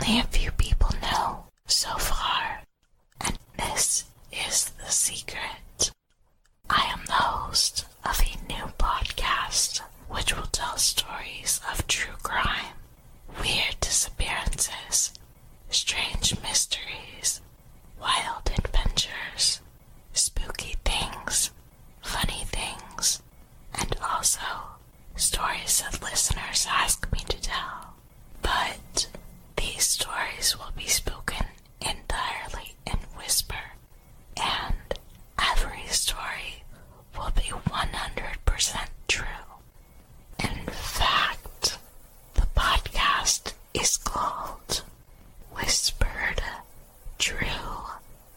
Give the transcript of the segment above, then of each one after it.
only a few people know so far, and this is the secret. I am the host of a new podcast which will tell stories of true crime, weird disappearances, strange mysteries, wild adventures, spooky things, funny things, and also stories that listeners ask me to tell. But these stories will be spoken entirely in whisper, and every story will be 100% true. In fact, the podcast is called Whispered True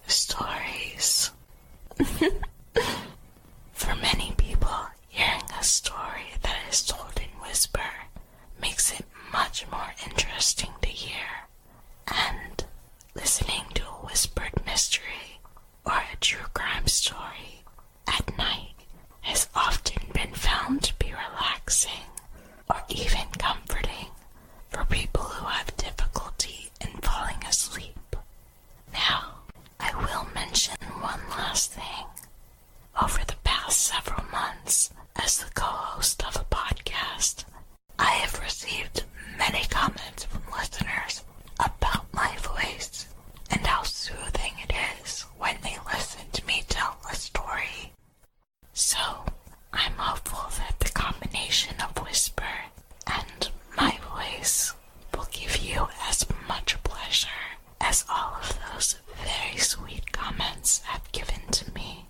Stories. For many people, hearing a story that is told in whisper makes it much more interesting to hear, and listening to a whispered mystery or a true crime story at night has often been found to be relaxing or even comforting for people who have difficulty in falling asleep. Now, I will mention one last thing. Over the past several months, as the co-host of a podcast, I have received many comments from listeners about my voice and how soothing it is when they listen to me tell a story. So, I'm hopeful that the combination of whisper and my voice will give you as much pleasure as all of those very sweet comments have given to me.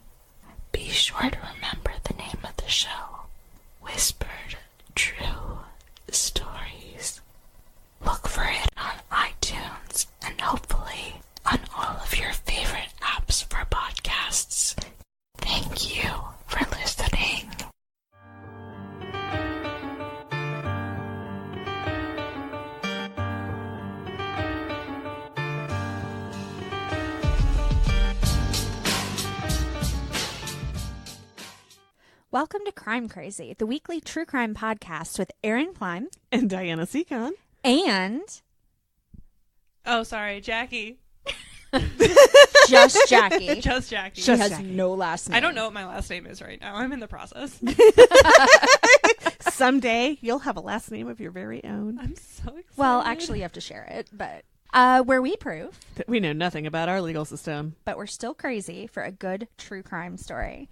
Be sure to remember the name of the show, Whispered True Stories. Look for it on iTunes and hopefully on all of your favorite apps for podcasts. Thank you for listening. Welcome to Crime Crazy, the weekly true crime podcast with Erin Klein and Diana Seacon. And oh, sorry, Jacqui. just Jacqui. Just Jacqui. She has no last name. I don't know what my last name is right now. I'm in the process. Someday you'll have a last name of your very own. I'm so excited. Well, actually, you have to share it, but where we prove that we know nothing about our legal system, but we're still crazy for a good true crime story.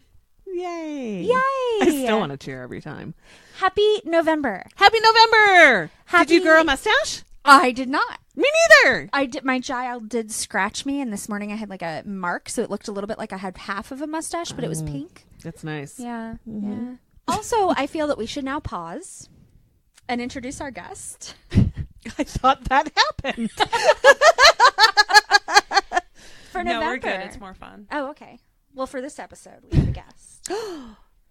Yay! Yay! I still want to cheer every time. Happy November! Happy November! Did you grow a mustache? I did not. Me neither. I did. My child did scratch me, and this morning I had like a mark, so it looked a little bit like I had half of a mustache, but it was pink. That's nice. Yeah. Mm-hmm. Yeah. Also, I feel that we should now pause and introduce our guest. I thought that happened. For November. No, we're good. It's more fun. Oh, okay. Well, for this episode, we have a guest.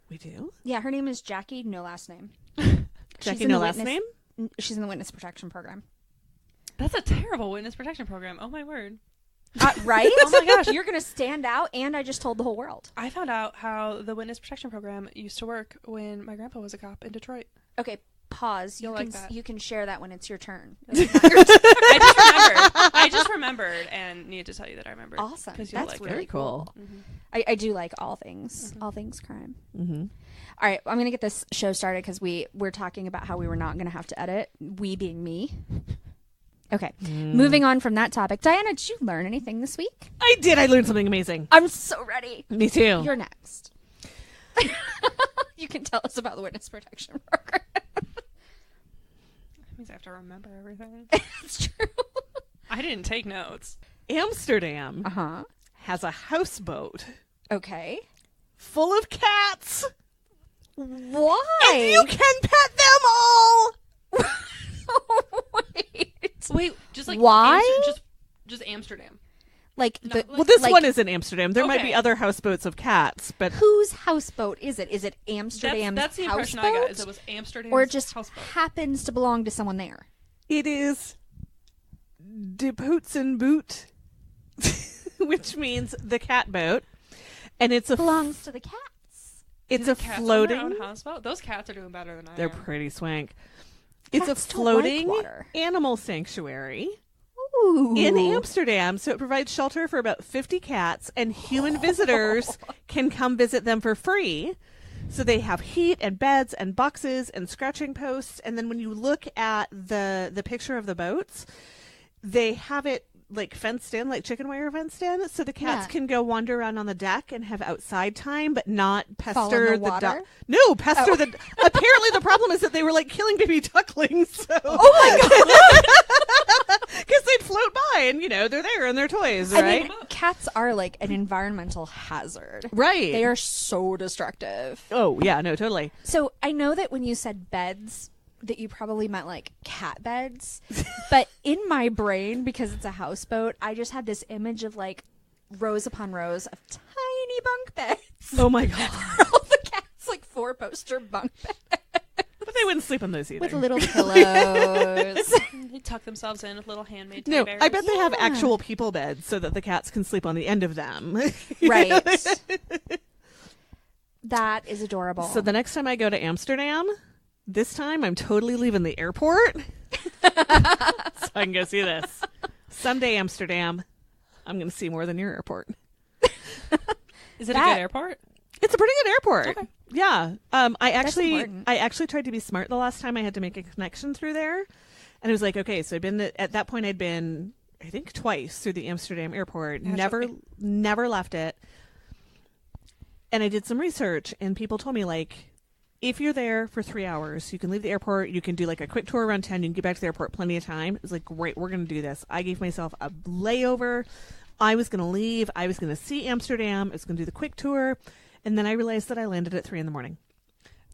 We do? Yeah, her name is Jacqui Nolastname. Jacqui Nolastname? She's in the Witness Protection Program. That's a terrible witness protection program. Oh, my word. Right? Oh, my gosh. You're going to stand out, and I just told the whole world. I found out how the witness protection program used to work when my grandpa was a cop in Detroit. Okay, pause. You'll like that. You can share that when it's your turn. I just remembered and needed to tell you that I remembered. Awesome. That's really very cool. Mm-hmm. I do like all things crime. Mm-hmm. All right, I'm going to get this show started because we're talking about how we were not going to have to edit, we being me. Okay, moving on from that topic. Diana, did you learn anything this week? I did. I learned something amazing. I'm so ready. Me too. You're next. You can tell us about the Witness Protection Program. That means I have to remember everything. It's true. I didn't take notes. Amsterdam Uh-huh. has a houseboat Okay. full of cats. Why? And you can pet them all. Wait, just like why? Just Amsterdam. Like No, the like- Well, this like, one is in Amsterdam. There might be Okay. other houseboats of cats, but whose houseboat is it? Is it Amsterdam's That's the impression houseboat? I got. Is it was Amsterdam's or it just houseboat. happens to belong to someone there? it is de Boots and Boot, which means the cat boat, and it's a Belongs to the cats. it's Do a the cats own floating. their own houseboat? Those cats are doing better than I They're am. pretty swank. It's a Cats don't like floating water. animal sanctuary Ooh. in Amsterdam. So it provides shelter for about 50 cats, and human visitors can come visit them for free. So they have heat and beds and boxes and scratching posts. And then when you look at the picture of the boats, they have it like fenced in, like chicken wire fenced in, so the cats can go wander around on the deck and have outside time, but not pester the duck. No, pester the. Apparently, the problem is that they were like killing baby ducklings. So. Oh my god! Because they'd float by, and they're there and their toys, right? I mean, cats are like an environmental hazard, right? They are so destructive. Oh yeah, no, totally. So I know that when you said beds, that you probably meant like cat beds, but in my brain, because it's a houseboat, I just had this image of like rows upon rows of tiny bunk beds. Oh my god! All the cats, like 4-poster bunk beds. But they wouldn't sleep on those either. With little pillows. They tuck themselves in with little handmade No, bears. I bet they have actual people beds so that the cats can sleep on the end of them. Right. That is adorable. So the next time I go to Amsterdam, this time I'm totally leaving the airport so I can go see this. Someday, Amsterdam, I'm going to see more than your airport. Is it a good airport? It's a pretty good airport. Okay. Yeah. I important. actually tried to be smart the last time I had to make a connection through there. And it was like, okay, so at that point I'd been, I think, twice through the Amsterdam airport. Never left it. And I did some research, and people told me, like, if you're there for 3 hours, you can leave the airport, you can do like a quick tour around town, you can get back to the airport plenty of time. It was like, great, we're going to do this. I gave myself a layover. I was going to leave. I was going to see Amsterdam. I was going to do the quick tour. And then I realized that I landed at 3 a.m.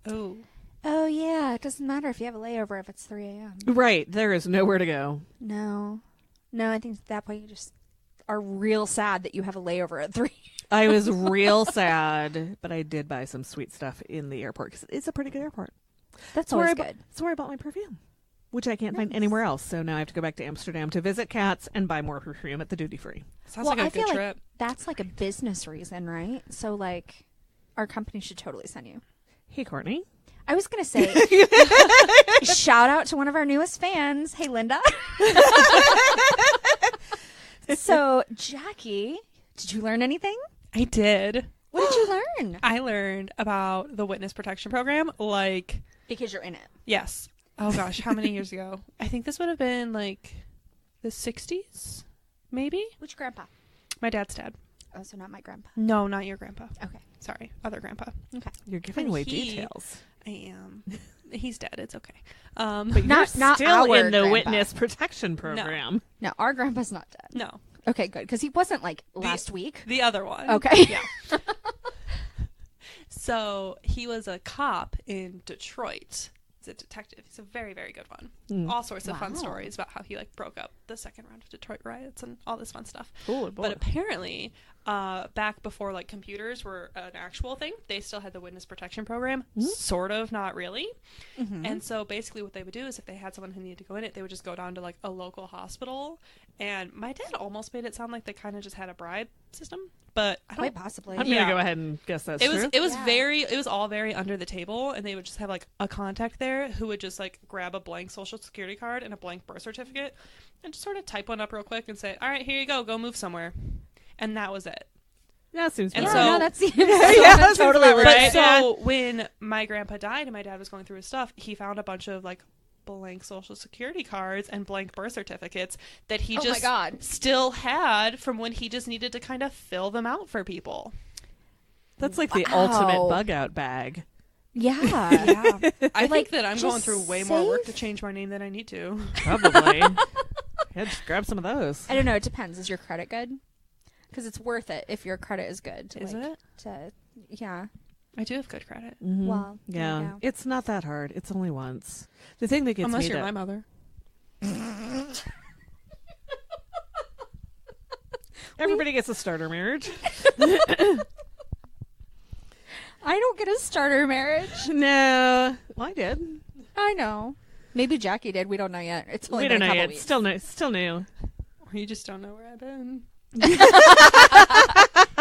Oh. Oh, yeah. It doesn't matter if you have a layover if it's 3 a.m. Right. There is nowhere to go. No, I think at that point you just are real sad that you have a layover at 3. I was real sad, but I did buy some sweet stuff in the airport because it's a pretty good airport. That's always good. That's where I bought my perfume, which I can't find anywhere else. So now I have to go back to Amsterdam to visit cats and buy more perfume at the duty free. Sounds like a good feel trip. like that's like a business reason, right? So like our company should totally send you. Hey, Courtney. I was going to say, shout out to one of our newest fans. Hey, Linda. So, Jacqui, did you learn anything? I did. What did you learn? I learned about the witness protection program, like... Because you're in it. Yes. Oh, gosh. How many years ago? I think this would have been, like, the 60s, maybe? Which grandpa? My dad's dad. Oh, so not my grandpa. No, not your grandpa. Okay. Sorry. Other grandpa. Okay. You're giving And away he- details. I am. He's dead. It's okay. But Not you're still our in the grandpa. witness protection program. No, our grandpa's not dead. No. Okay, good. Because he wasn't like last week. The other one. Okay. Yeah. So he was a cop in Detroit. He's a detective. He's a very, very good one. All sorts of fun Wow. stories about how he like broke up the second round of Detroit riots and all this fun stuff. Oh, boy. But apparently, back before like computers were an actual thing, they still had the witness protection program. Sort of, not really. And so basically what they would do is if they had someone who needed to go in it, they would just go down to like a local hospital. And my dad almost made it sound like they kind of just had a bribe system, but I don't. Quite possibly. I'm going to go ahead and guess that's true. It was Yeah. it was all very under the table, and they would just have like a contact there who would just like grab a blank social security card and a blank birth certificate and just sort of type one up real quick and say, all right, here you go move somewhere. And that was it. Yeah, it seems And fair. so- no, that seems that totally seems about right. But Right. so when my grandpa died and my dad was going through his stuff, he found a bunch of like blank social security cards and blank birth certificates that he Oh my just God. still had from when he just needed to kind of fill them out for people. That's like the Wow. ultimate bug out bag. Yeah. Yeah. I Like, think that I'm going just through way more work to save- change my name than I need to. Probably. Yeah, just grab some of those. I don't know. It depends. Is your credit good? Because it's worth it if your credit is good. To, Is like, it? To, yeah. I do have good credit. Well, there you Yeah, go. it's not that hard. It's only once. The thing that gets Unless me you're that- my mother. everybody gets a starter marriage. I don't get a starter marriage. No, well, I did. I know. Maybe Jacqui did. We don't know yet. It's only We been don't know a couple yet. weeks. Still new. Still new. Or you just don't know where I've been.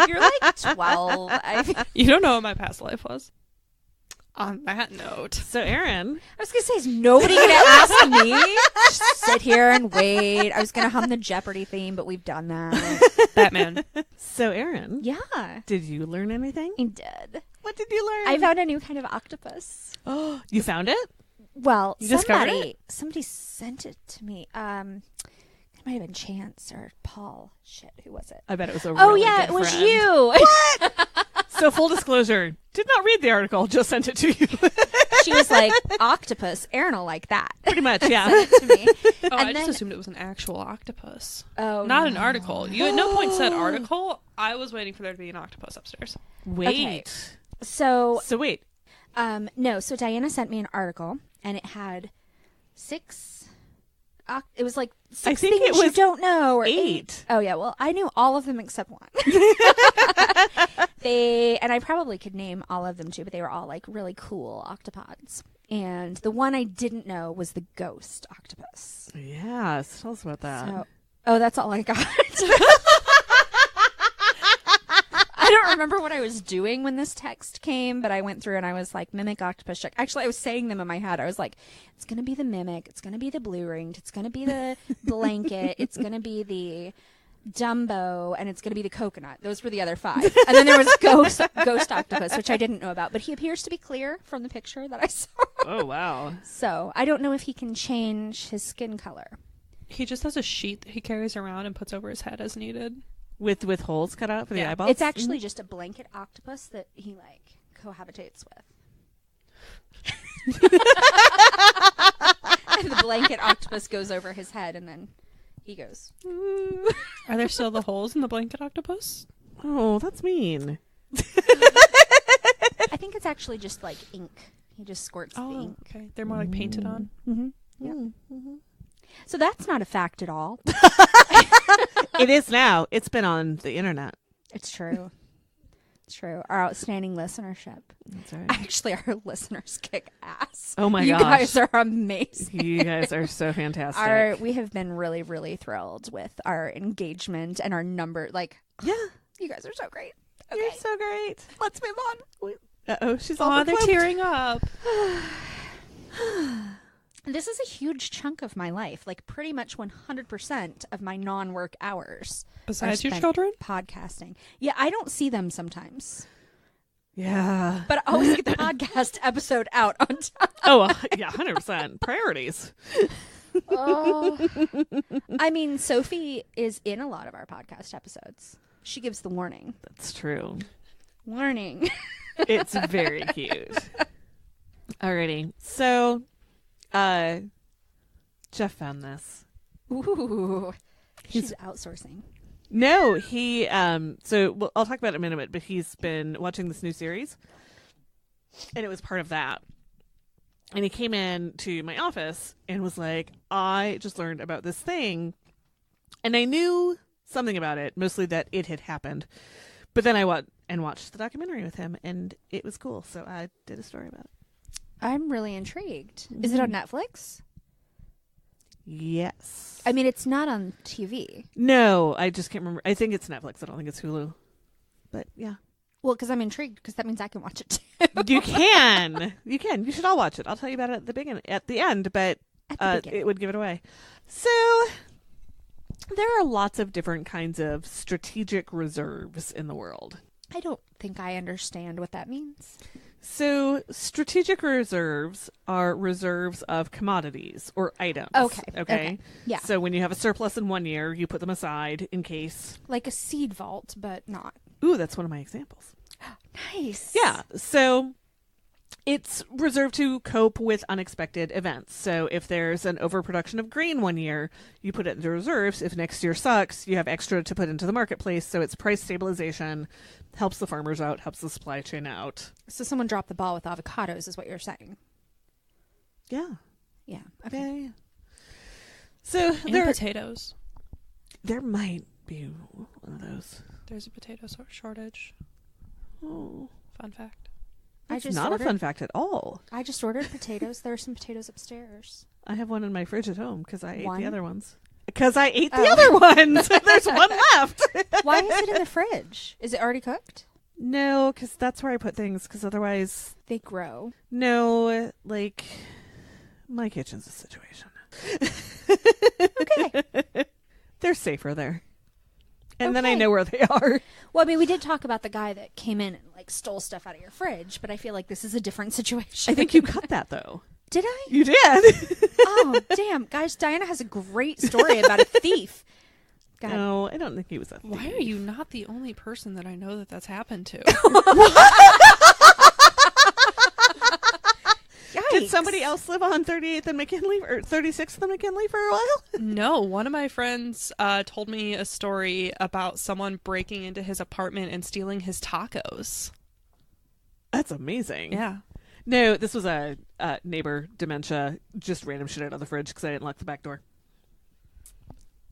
You're like 12. You don't know what my past life was. On that note, So, Erin. I was gonna say, is nobody gonna ask me? Just sit here and wait. I was gonna hum the Jeopardy theme, but we've done that. Batman. So, Erin. Yeah, Did you learn anything? I did. What did you learn? I found a new kind of octopus. Oh, you found it? Well, You discovered somebody sent it to me. It might have been Chance or Paul. Shit, who was it? I bet it was a Oh really yeah, good it was friend. you. So, full disclosure, did not read the article, just sent it to you. She was like, octopus. Aaron will like that. Pretty much, yeah. Sent it to me. Oh, I And just then- assumed it was an actual octopus. Oh, Not an no. article. You at no point said article. I was waiting for there to be an octopus upstairs. Wait. Okay. So So, wait. no. So Diana sent me an article, and it had 6. It was like 6 I think things it was you don't know, or 8. Oh yeah. Well, I knew all of them except one. And I probably could name all of them too, but they were all like really cool octopods. And the one I didn't know was the ghost octopus. Yes. Tell us about that. So, that's all I got. I don't remember what I was doing when this text came, but I went through and I was like, mimic octopus check. Actually, I was saying them in my head. I was like, it's going to be the mimic. It's going to be the blue ringed. It's going to be the blanket. It's going to be the Dumbo, and it's going to be the coconut. Those were the other 5. And then there was ghost octopus, which I didn't know about, but he appears to be clear from the picture that I saw. Oh, wow. So I don't know if he can change his skin color. He just has a sheet that he carries around and puts over his head as needed. With holes cut out for the Yeah. eyeballs? It's actually just a blanket octopus that he like cohabitates with. And the blanket octopus goes over his head, and then he goes. Are there still the holes in the blanket octopus? Oh, that's mean. I think it's actually just like ink. He just squirts the ink. Okay. They're more like painted on. So that's not a fact at all. It is now. It's been on the internet. It's true. It's true. Our outstanding listenership. That's right. Actually, our listeners kick ass. Oh my you gosh. guys are amazing. You guys are so fantastic. We have been really, really thrilled with our engagement and our number. Like, Yeah. you guys are so great. You're Okay, so great. let's move on. Uh-oh, she's all Oh, they're verklempt. tearing up. This is a huge chunk of my life. Like, pretty much 100% of my non-work hours. Besides are your spent children? podcasting. Yeah, I don't see them sometimes, Yeah. but I always get the podcast episode out on time. Oh, yeah, 100%. Priorities. Oh. I mean, Sophie is in a lot of our podcast episodes. She gives the warning. That's true. Warning. It's very cute. Alrighty. So, Jeff found this. Ooh. She's outsourcing. No, he, well, I'll talk about it in a minute, but he's been watching this new series, and it was part of that. And he came in to my office and was like, I just learned about this thing, and I knew something about it, mostly that it had happened. But then I watched the documentary with him, and it was cool, so I did a story about it. I'm really intrigued. Is it on Netflix? Yes. I mean, it's not on TV. No, I just can't remember. I think it's Netflix. I don't think it's Hulu. But yeah. Well, because I'm intrigued, because that means I can watch it too. You can. You can. You should all watch it. I'll tell you about it at the end, but At the beginning. it would give it away. So there are lots of different kinds of strategic reserves in the world. I don't think I understand what that means. So strategic reserves are reserves of commodities or items. Okay. Yeah. So when you have a surplus in one year, you put them aside in case. Like a seed vault, but not. Ooh, that's one of my examples. Nice. Yeah. So it's reserved to cope with unexpected events. So if there's an overproduction of grain one year, you put it into reserves. If next year sucks, you have extra to put into the marketplace. So it's price stabilization, helps the farmers out, helps the supply chain out. So someone dropped the ball with avocados is what you're saying. Yeah. Yeah. Okay. Yeah. So And potatoes. there might be one of those. There's a potato shortage. Oh, Fun fact. that's not a fun fact at all. I just ordered potatoes. There are some potatoes upstairs. I have one in my fridge at home because I ate One? the other ones. Because I ate the Oh. other ones. There's one left. Why is it in the fridge? Is it already cooked? No, because that's where I put things, because otherwise... They grow. No, like, my kitchen's a situation. Okay. They're safer there. And then I Okay. know where they are. Well, I mean, we did talk about the guy that came in and like stole stuff out of your fridge, but I feel like this is a different situation. I think you cut that, though. Did I? You did. Oh, damn. Guys, Diana has a great story about a thief. God. No, I don't think he was a thief. Why are you not the only person that I know that that's happened to? Did Yikes. somebody else live on 38th and McKinley or 36th and McKinley for a while? No, one of my friends told me a story about someone breaking into his apartment and stealing his tacos. That's amazing. Yeah. No, this was a neighbor dementia, just random shit out of the fridge because I didn't lock the back door.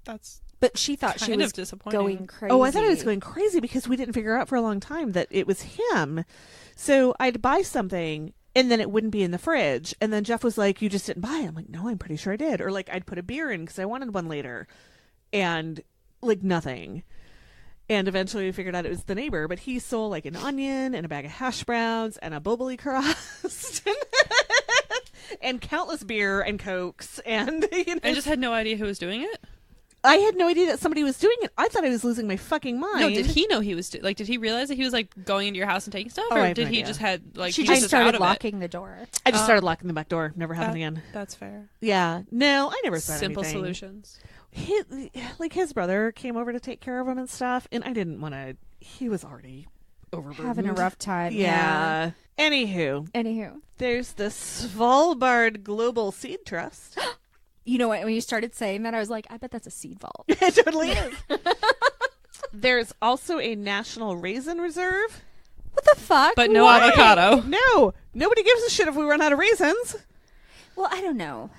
That's But she thought she kind was of disappointing. going crazy. Oh, I thought I was going crazy because we didn't figure out for a long time that it was him. So I'd buy something and then it wouldn't be in the fridge. And then Jeff was like, you just didn't buy it. I'm like, no, I'm pretty sure I did. Or like I'd put a beer in because I wanted one later. And like nothing. And eventually we figured out it was the neighbor. But he stole like an onion and a bag of hash browns and a boboli crust. And countless beer and Cokes. And, you know, I just had no idea who was doing it. I had no idea that somebody was doing it. I thought I was losing my fucking mind. No, did he know he was did he realize that he was like going into your house and taking stuff, Oh, I or have did no he idea. just had like She he just was out started of locking the door. I just started locking the back door. Never happened again. That's fair. Yeah. No, I never said Simple anything. solutions. His brother came over to take care of him and stuff, and I didn't want to. He was already overburdened. Having a rough time. Yeah. Anywho, Anywho. there's the Svalbard Global Seed Trust. You know what? When you started saying that, I was like, I bet that's a seed vault. It totally is. There's also a National Raisin Reserve. What the fuck? But no Why? avocado. No, nobody gives a shit if we run out of raisins. Well, I don't know.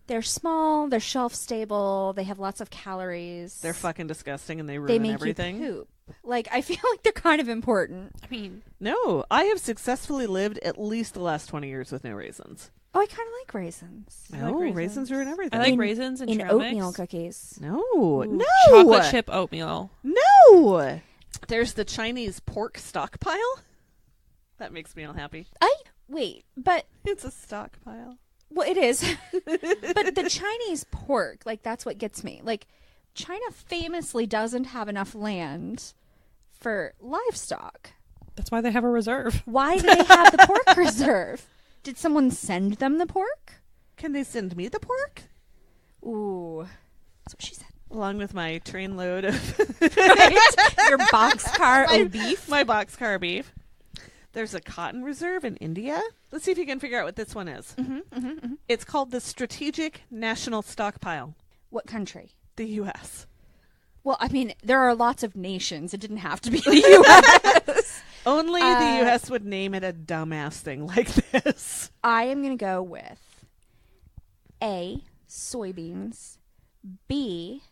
They're small. They're shelf stable. They have lots of calories. They're fucking disgusting and they They ruin make everything. you poop. Like, I feel like they're kind of important. I mean, No, I have successfully lived at least the last 20 years with no raisins. Oh, I kind of like raisins. I No, like raisins ruin everything. I like In- raisins and In trail oatmeal mix. cookies. No, Ooh, no. chocolate chip oatmeal. No. There's the Chinese pork stockpile. That makes me all happy. Wait, but, It's a stockpile. well, it is. But the Chinese pork, like, that's what gets me. Like, China famously doesn't have enough land for livestock. That's why they have a reserve. Why do they have the pork reserve? Did someone send them the pork? Can they send me the pork? Ooh. That's what she said. Along with my train load of Right? Your boxcar of beef. my boxcar beef. There's a cotton reserve in India. Let's see if you can figure out what this one is. It's called the Strategic National Stockpile, What country? the U.S. Well, I mean, there are lots of nations. It didn't have to be the U.S. Only the U.S. would name it a dumbass thing like this. I am going to go with A, soybeans, B,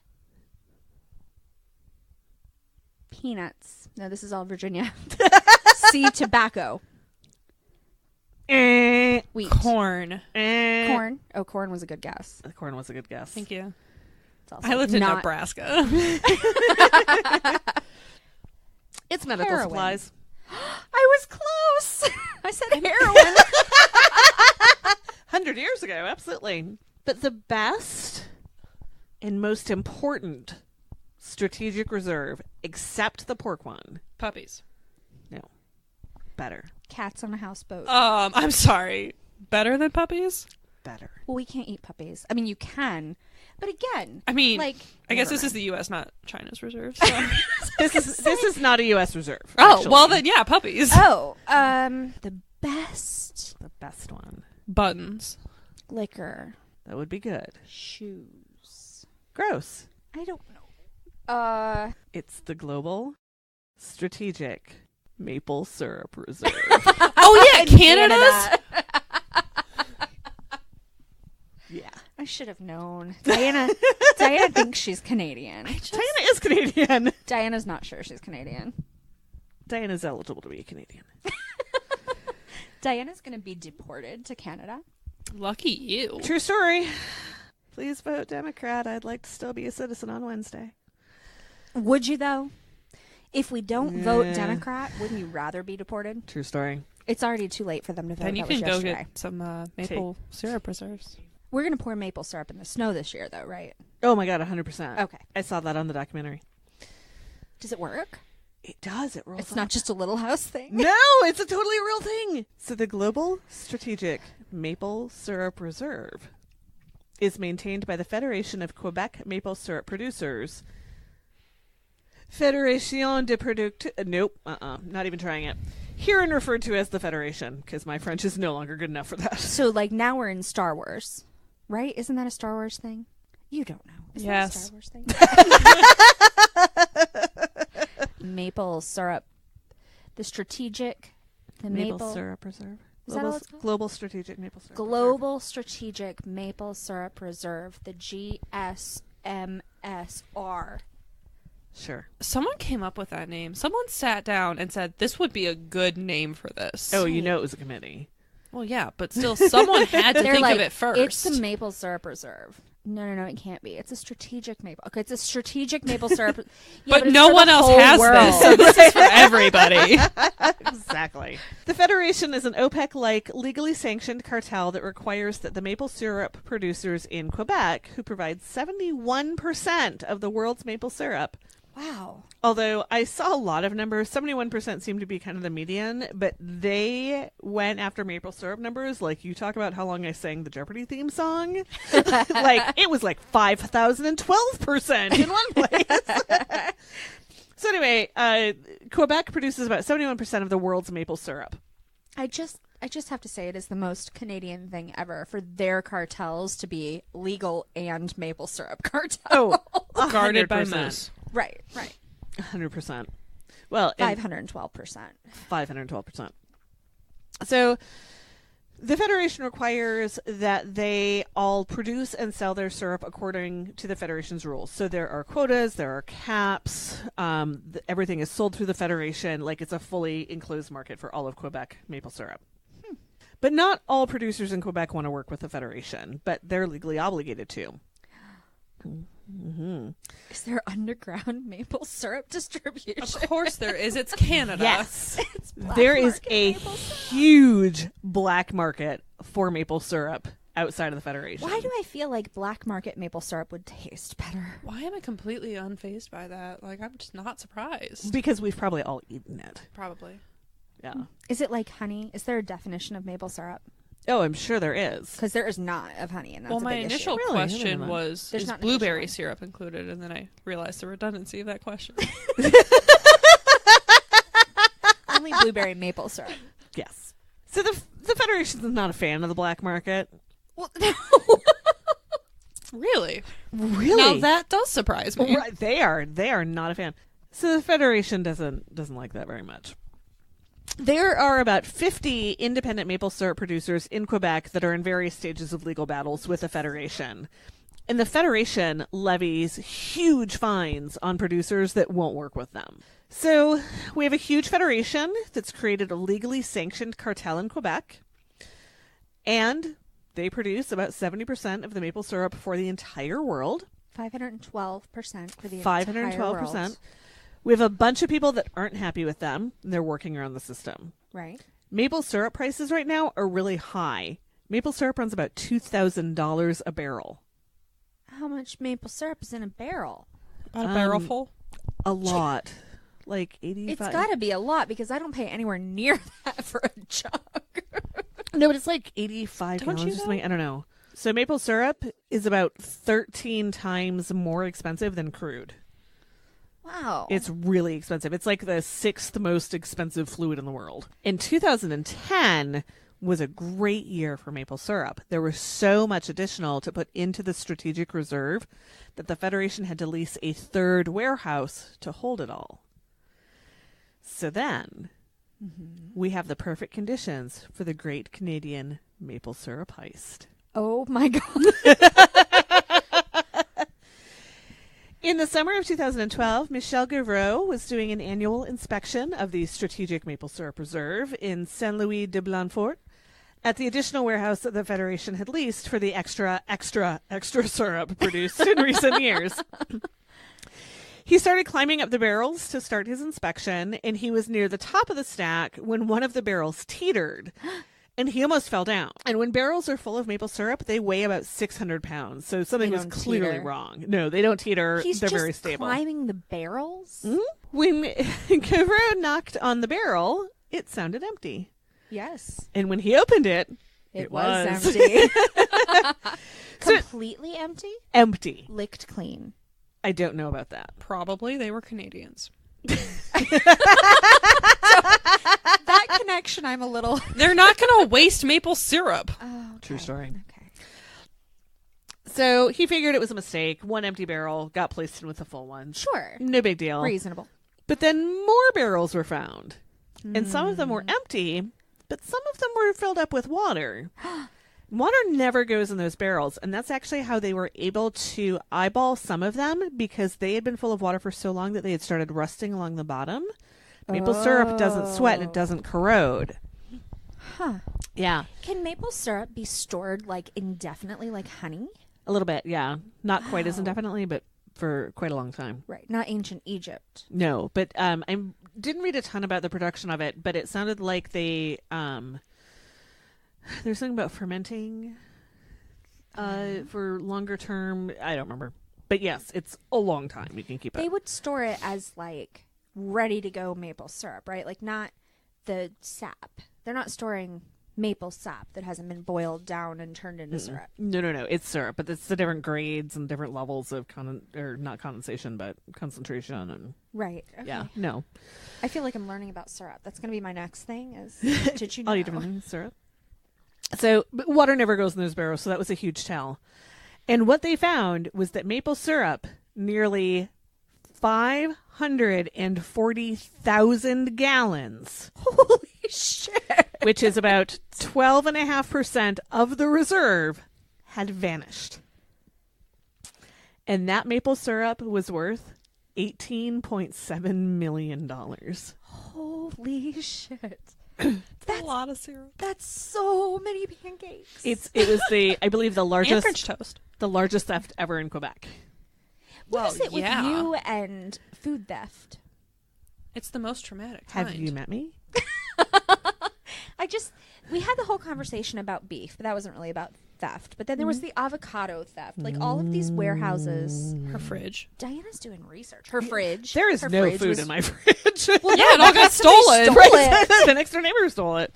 peanuts. No, this is all Virginia. C, tobacco. Wheat. Corn. Corn. Oh, corn was a good guess. The corn was a good guess. Thank you. It's also I lived in not- Nebraska. It's medical Heroin. supplies. I was close. I said heroin. 100 years ago, absolutely. But the best and most important strategic reserve, except the pork one, Puppies. no, better, Cats on a houseboat. I'm sorry. Better than puppies? better. Well, we can't eat puppies. I mean, you can, but again, I mean, like, I guess never this is mind. the U.S., not China's reserve. So. This is not a U.S. reserve. Oh, actually. well then, yeah, puppies. Oh, the best The best one. Buttons. liquor, That would be good. shoes. Gross. I don't know. It's the Global Strategic Maple Syrup Reserve. Oh yeah, Canada's. Yeah. I should have known. Diana thinks she's Canadian. Diana is Canadian. Diana's not sure she's Canadian. Diana's eligible to be a Canadian. Diana's going to be deported to Canada. Lucky you. True story. Please vote Democrat. I'd like to still be a citizen on Wednesday. Would you, though? If we don't vote Democrat, wouldn't you rather be deported? True story. It's already too late for them to vote. Then you That was can go yesterday. get some maple syrup reserves. We're going to pour maple syrup in the snow this year, though, right? Oh my God, 100%. Okay. I saw that on the documentary. Does it work? It does. It rolls It's not just a little house thing. No, it's a totally real thing. So the Global Strategic Maple Syrup Reserve is maintained by the Federation of Quebec Maple Syrup Producers. Fédération de Product... nope, not even trying it. Herein referred to as the Federation, because my French is no longer good enough for that. So, like, now we're in Star Wars, right? Isn't that a Star Wars thing? You don't know. Is that a Star Wars thing? Maple syrup. The strategic... The Maple Syrup Reserve. Is that all it's called? Global Strategic Maple Syrup Global Strategic Maple Syrup Reserve, the GSMSR. Sure. Someone came up with that name. Someone sat down and said, this would be a good name for this. Oh, you know it was a committee. Well, yeah, but still, someone had to They're think like, of it first. It's the Maple Syrup Reserve. No, it can't be. It's a strategic maple. Okay, it's a strategic maple syrup. Yeah, but it's no for one the else whole has world. this, so this is for everybody. Exactly. The Federation is an OPEC-like, legally sanctioned cartel that requires that the maple syrup producers in Quebec, who provide 71% of the world's maple syrup. Wow. Although I saw a lot of numbers, 71% seemed to be kind of the median, but they went after maple syrup numbers. Like, you talk about how long I sang the Jeopardy theme song. Like, it was like 5,012% in one place. So anyway, Quebec produces about 71% of the world's maple syrup. I just have to say it is the most Canadian thing ever for their cartels to be legal and maple syrup cartel. Oh, Guarded by 100%. moose. Right. 100%. Well, and 512%. 512%. So the Federation requires that they all produce and sell their syrup according to the Federation's rules. So there are quotas, there are caps, everything is sold through the Federation like it's a fully enclosed market for all of Quebec maple syrup. But not all producers in Quebec want to work with the Federation, but they're legally obligated to. Mm-hmm. Is there underground maple syrup distribution? Of course there is. It's Canada. Yes. It's black There is market a maple syrup. huge black market for maple syrup outside of the Federation. Why do I feel like black market maple syrup would taste better? Why am I completely unfazed by that? Like, I'm just not surprised. Because we've probably all eaten it. Probably. Yeah. Is it like honey? Is there a definition of maple syrup? Oh, I'm sure there is. Because there is not of honey, and that's Well, a my big initial issue. Really? I question didn't know that. was, There's is not an blueberry initial syrup included? And then I realized the redundancy of that question. Only blueberry maple syrup. Yes. So the Federation is not a fan of the black market. Well, Really? Really? Now that does surprise me. Right, they are not a fan. So the Federation doesn't like that very much. There are about 50 independent maple syrup producers in Quebec that are in various stages of legal battles with the Federation. And the Federation levies huge fines on producers that won't work with them. So we have a huge federation that's created a legally sanctioned cartel in Quebec. And they produce about 70% of the maple syrup for the entire world. 512% for the 512%. entire world. We have a bunch of people that aren't happy with them, and they're working around the system. Right. Maple syrup prices right now are really high. Maple syrup runs about $2,000 a barrel. How much maple syrup is in a barrel? About a barrel full? A lot. Like 85. It's got to be a lot because I don't pay anywhere near that for a jug. No, but it's like 85 Don't gallons you or something. I don't know. So maple syrup is about 13 times more expensive than crude. Wow. It's really expensive. It's like the 6th most expensive fluid in the world. In 2010 was a great year for maple syrup. There was so much additional to put into the strategic reserve that the Federation had to lease a third warehouse to hold it all. So then we have the perfect conditions for the Great Canadian Maple Syrup Heist. Oh my God. In the summer of 2012, Michel Gavreau was doing an annual inspection of the Strategic Maple Syrup Reserve in Saint-Louis-de-Blanfort at the additional warehouse that the Federation had leased for the extra syrup produced in recent years. He started climbing up the barrels to start his inspection, and he was near the top of the stack when one of the barrels teetered, and he almost fell down. And when barrels are full of maple syrup, they weigh about 600 pounds, so something They was don't clearly teeter. wrong. No, they don't teeter. He's They're just very stable. climbing the barrels? When Cavero knocked on the barrel, it sounded empty. Yes. And when he opened it, It was empty. Completely empty? empty. Licked clean. I don't know about that. Probably they were Canadians. That connection, I'm a little... They're not going to waste maple syrup. Oh, okay. True story. Okay. So he figured it was a mistake. One empty barrel got placed in with a full one. Sure. No big deal. Reasonable. But then more barrels were found. And some of them were empty, but some of them were filled up with water. Water never goes in those barrels, and that's actually how they were able to eyeball some of them, because they had been full of water for so long that they had started rusting along the bottom. Maple syrup doesn't sweat and it doesn't corrode. Huh. Yeah. Can maple syrup be stored like indefinitely like honey? A little bit, yeah. Not quite as indefinitely, but for quite a long time. Right. Not ancient Egypt. No, but I didn't read a ton about the production of it, but it sounded like they there's something about fermenting for longer term. I don't remember. But yes, it's a long time. You can keep They it. would store it as like ready to go maple syrup, right? Like not the sap. They're not storing maple sap that hasn't been boiled down and turned into syrup. No. It's syrup, but it's the different grades and different levels of not condensation, but concentration and Right. Okay. yeah. No. I feel like I'm learning about syrup. That's going to be my next thing is did you know? All you different things, syrup. So, but water never goes in those barrels, so that was a huge tell. And what they found was that maple syrup, nearly 540,000 gallons, Holy shit. which is about 12.5% of the reserve, had vanished. And that maple syrup was worth $18.7 million. Holy shit. That's a lot of syrup. That's so many pancakes. It was I believe the And largest French toast. theft ever in Quebec. What is it with yeah. you and food theft? It's the most traumatic Have kind. you met me? We had the whole conversation about beef, but that wasn't really about theft. But then there was the avocado theft. Like all of these warehouses. Her fridge. Diana's doing research. Her fridge. There is Her no fridge food was- in my fridge. Yeah, it all got stolen. stole Right. it. The next door neighbor stole it.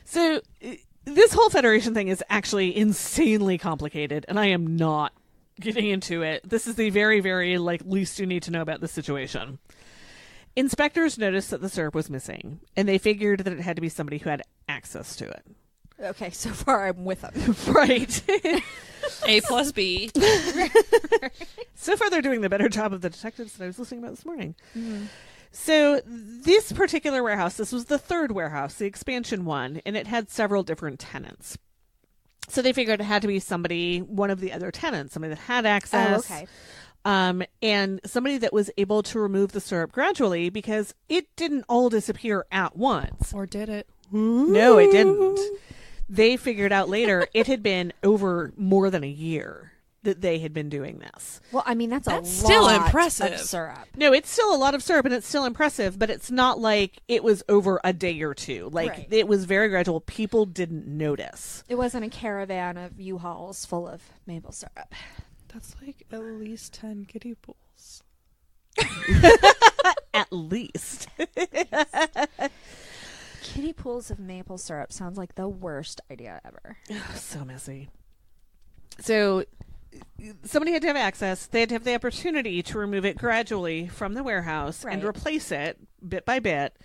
So this whole Federation thing is actually insanely complicated, and I am not getting into it. This is the very, very least you need to know about this situation. Inspectors noticed that the syrup was missing, and they figured that it had to be somebody who had access to it. Okay, so far I'm with them. Right. A plus B. So far, they're doing the better job of the detectives that I was listening about this morning. So this particular warehouse, this was the third warehouse, the expansion one, and it had several different tenants. So they figured it had to be somebody, one of the other tenants, somebody that had access. Oh, okay. And somebody that was able to remove the syrup gradually, because it didn't all disappear at once. Or did it? No, it didn't. They figured out later it had been over more than a year that they had been doing this. Well, I mean, that's still lot impressive. of syrup. No, it's still a lot of syrup and it's still impressive, but it's not like it was over a day or two. Right. It was very gradual. People didn't notice. It wasn't a caravan of U-Hauls full of maple syrup. That's like at least 10 kiddie pools. At least. Kiddie pools of maple syrup sounds like the worst idea ever. So messy. So somebody had to have access. They had to have the opportunity to remove it gradually from the warehouse and Right. replace it bit by bit.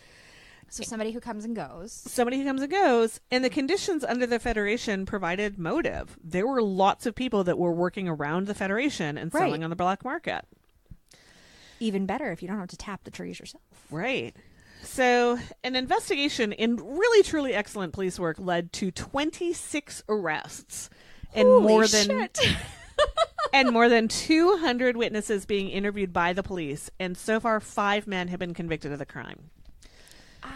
So somebody who comes and goes. Somebody who comes and goes, and the conditions under the Federation provided motive. There were lots of people that were working around the Federation and selling Right. on the black market. Even better if you don't have to tap the trees yourself. Right. So, an investigation in really truly excellent police work led to 26 arrests and Holy more than shit. and more than 200 witnesses being interviewed by the police, and so far 5 men have been convicted of the crime.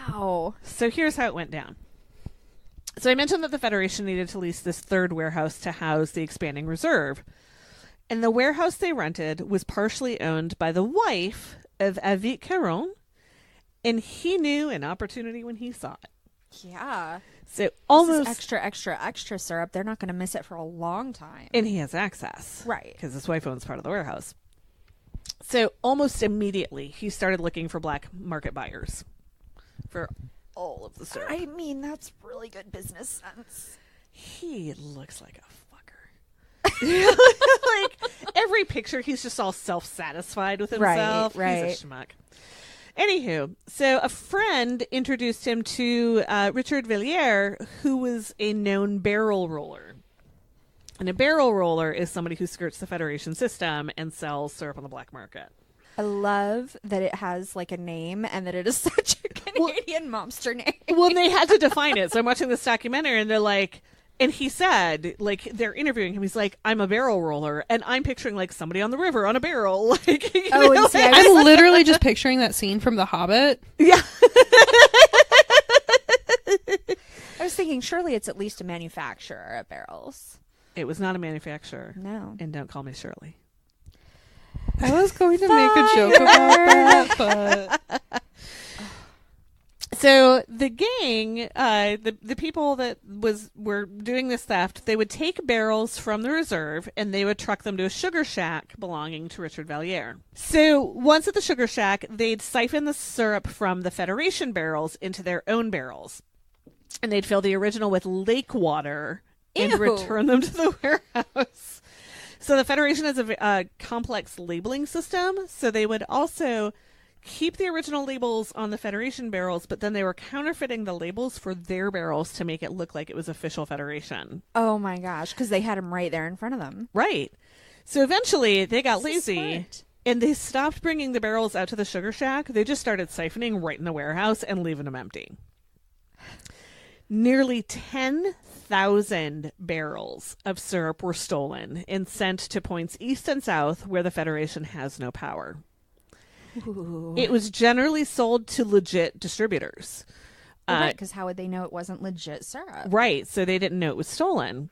Ow. So here's how it went down. So I mentioned that the Federation needed to lease this third warehouse to house the expanding reserve. And the warehouse they rented was partially owned by the wife of Avit Caron, and he knew an opportunity when he saw it. Yeah. So This almost is extra, extra, extra syrup. They're not going to miss it for a long time. and he has access. Right. Because his wife owns part of the warehouse. So almost immediately, he started looking for black market buyers for all of the syrup. I mean, that's really good business sense. He looks like a fucker. Like, every picture, he's just all self-satisfied with himself. Right. He's a schmuck. Anywho, so a friend introduced him to Richard Villiers, who was a known barrel roller. And a barrel roller is somebody who skirts the Federation system and sells syrup on the black market. I love that it has like a name and that it is such a Canadian mobster name. Well, and they had to define it. So I'm watching this documentary and they're like, and he said, like, they're interviewing him. He's like, I'm a barrel roller. And I'm picturing like somebody on the river on a barrel. Like, you Oh, know? and see, I I'm literally just picturing that scene from The Hobbit. Yeah. I was thinking, surely it's at least a manufacturer of barrels. It was not a manufacturer. No. And don't call me Shirley. I was going to make a joke about that, but So the gang, the people that were doing this theft, they would take barrels from the reserve and they would truck them to a sugar shack belonging to Richard Villiers. So once at the sugar shack, they'd siphon the syrup from the Federation barrels into their own barrels. And they'd fill the original with lake water and Ew. return them to the warehouse. So the Federation has a complex labeling system. So they would also keep the original labels on the Federation barrels, but then they were counterfeiting the labels for their barrels to make it look like it was official Federation. Oh my gosh, because they had them right there in front of them. Right. So eventually they got This is lazy smart. and they stopped bringing the barrels out to the sugar shack. They just started siphoning right in the warehouse and leaving them empty. Nearly 10,000 barrels of syrup were stolen and sent to points east and south where the Federation has no power. Ooh. It was generally sold to legit distributors. Right, because how would they know it wasn't legit syrup? Right, so they didn't know it was stolen.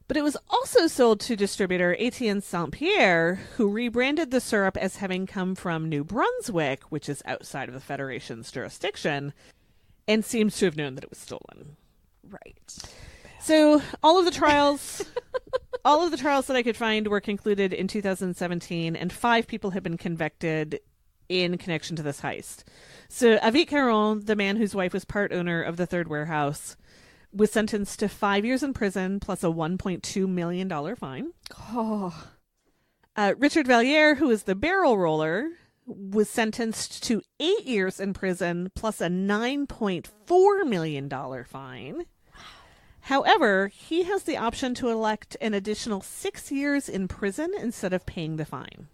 But it was also sold to distributor Etienne Saint-Pierre, who rebranded the syrup as having come from New Brunswick, which is outside of the Federation's jurisdiction, and seems to have known that it was stolen. Right. So all of the trials that I could find were concluded in 2017, and 5 people have been convicted in connection to this heist. So Avit Caron, the man whose wife was part owner of the third warehouse, was sentenced to 5 years in prison plus a $1.2 million fine. Oh. Richard Villiers, who is the barrel roller, was sentenced to 8 years in prison plus a $9.4 million fine. However, he has the option to elect an additional 6 years in prison instead of paying the fine.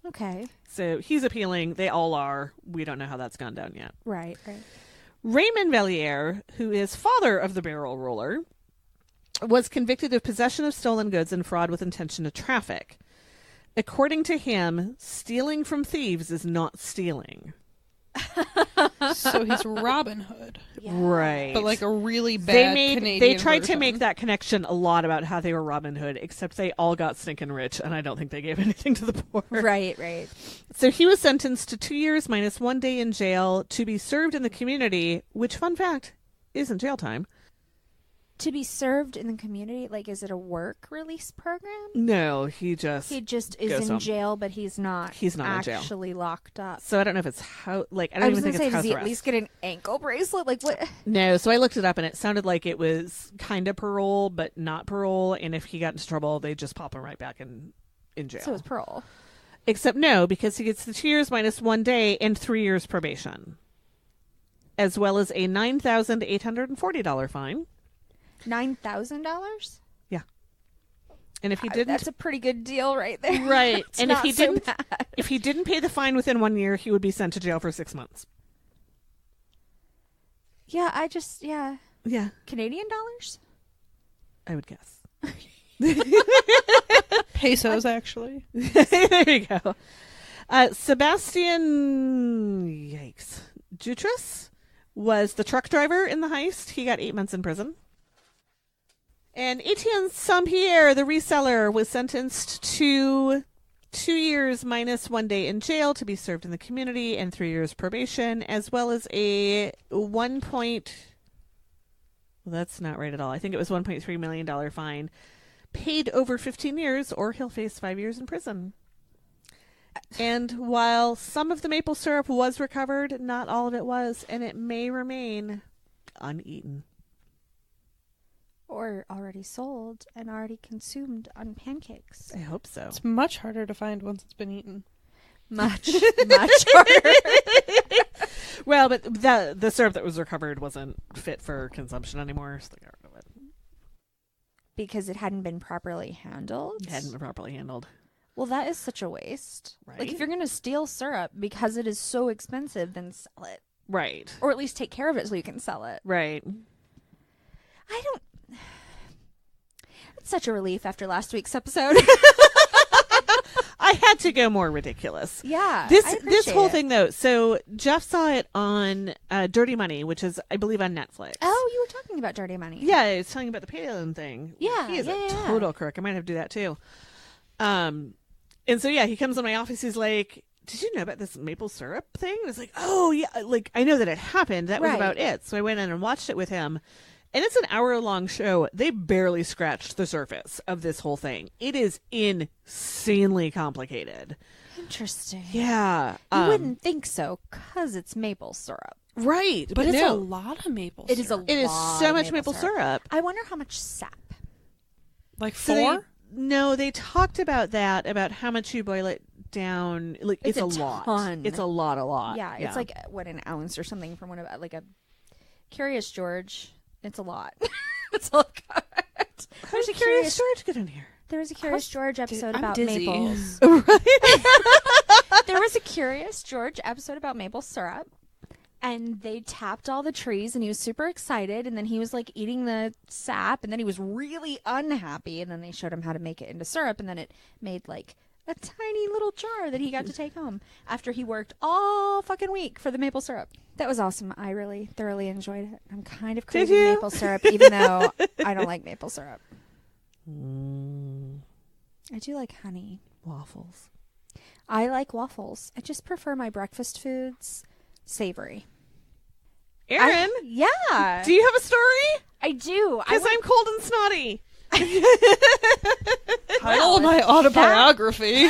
Okay. So he's appealing. They all are. We don't know how that's gone down yet. Right, right. Raymond Villiers, who is father of the barrel roller, was convicted of possession of stolen goods and fraud with intention to traffic. According to him, stealing from thieves is not stealing. so he's Robin Hood, Right. but like a really bad Canadian they tried to version. make that connection a lot about how they were Robin Hood, except they all got stinking rich, and I don't think they gave anything to the poor. Right, right. So he was sentenced to 2 years minus 1 day in jail to be served in the community, which, fun fact, isn't jail time. To be served in the community, like, is it a work release program? No, he just He just goes is in home. jail, but he's not. He's not in jail. actually locked up. So I don't know if it's how, like, I I don't was even gonna think say, it's does house he arrest. at least get an ankle bracelet? Like what? No, so I looked it up and it sounded like it was kind of parole, but not parole. And if he got into trouble, they just pop him right back in jail. So it's parole. Except no, because he gets the 2 years minus 1 day and 3 years probation, as well as a $9,840 fine. $9,000? Yeah. And if he didn't, That's a pretty good deal right there. right. It's And if not he so didn't, bad. if he didn't pay the fine within 1 year, he would be sent to jail for 6 months. Yeah, Yeah, Canadian dollars? I would guess. pesos actually. There you go. Sebastian, yikes, Jutras was the truck driver in the heist. He got 8 months in prison. And Etienne Saint-Pierre, the reseller, was sentenced to 2 years minus 1 day in jail to be served in the community and 3 years probation, as well as a that's not right at all. I think it was $1.3 million fine, paid over 15 years, or he'll face 5 years in prison. And while some of the maple syrup was recovered, not all of it was, and it may remain uneaten. Or already sold and already consumed on pancakes. I hope so. It's much harder to find once it's been eaten. Much harder. Well, but the syrup that was recovered wasn't fit for consumption anymore, so they got rid of it. Because it hadn't been properly handled? It hadn't been properly handled. Well, that is such a waste. Right? Like, if you're going to steal syrup because it is so expensive, then sell it. Right. Or at least take care of it so you can sell it. Right. It's such a relief after last week's episode. I had to go more ridiculous. Yeah. This whole it. thing, though, so Jeff saw it on Dirty Money, which is, I believe, on Netflix. Oh, you were talking about Dirty Money. Yeah, I was telling you about the Palin thing. Yeah, He is yeah, a yeah. total crook. I might have to do that, too. And so, yeah, he comes in my office. He's like, did you know about this maple syrup thing? And I was like, oh, yeah. Like, I know that it happened. That was Right. about it. So I went in and watched it with him. And it's an hour-long show. They barely scratched the surface of this whole thing. It is insanely complicated. Interesting. Yeah. You wouldn't think so, because it's maple syrup. Right. But it's no. a lot of maple It is syrup. It is lot so of much maple syrup. I wonder how much sap. Like So 4? they talked about that, about how much you boil it down. Like, it's a lot. ton. It's a lot. Yeah, it's like, what, an ounce or something from one of, like, a Curious George. It's a lot. It's a lot. How's a Curious George get in here? There was a Curious George episode I'm about dizzy. maples. Right. There was a Curious George episode about maple syrup, and they tapped all the trees, and he was super excited, and then he was like eating the sap, and then he was really unhappy, and then they showed him how to make it into syrup, and then it made like a tiny little jar that he got to take home after he worked all fucking week for the maple syrup. That was awesome. I really thoroughly enjoyed it. I'm kind of craving you? maple syrup, even though I don't like maple syrup. I do like honey. Waffles. I like waffles. I just prefer my breakfast foods savory. Aaron, Yeah. do you have a story? I do. Because I'm cold and snotty. Title of my autobiography.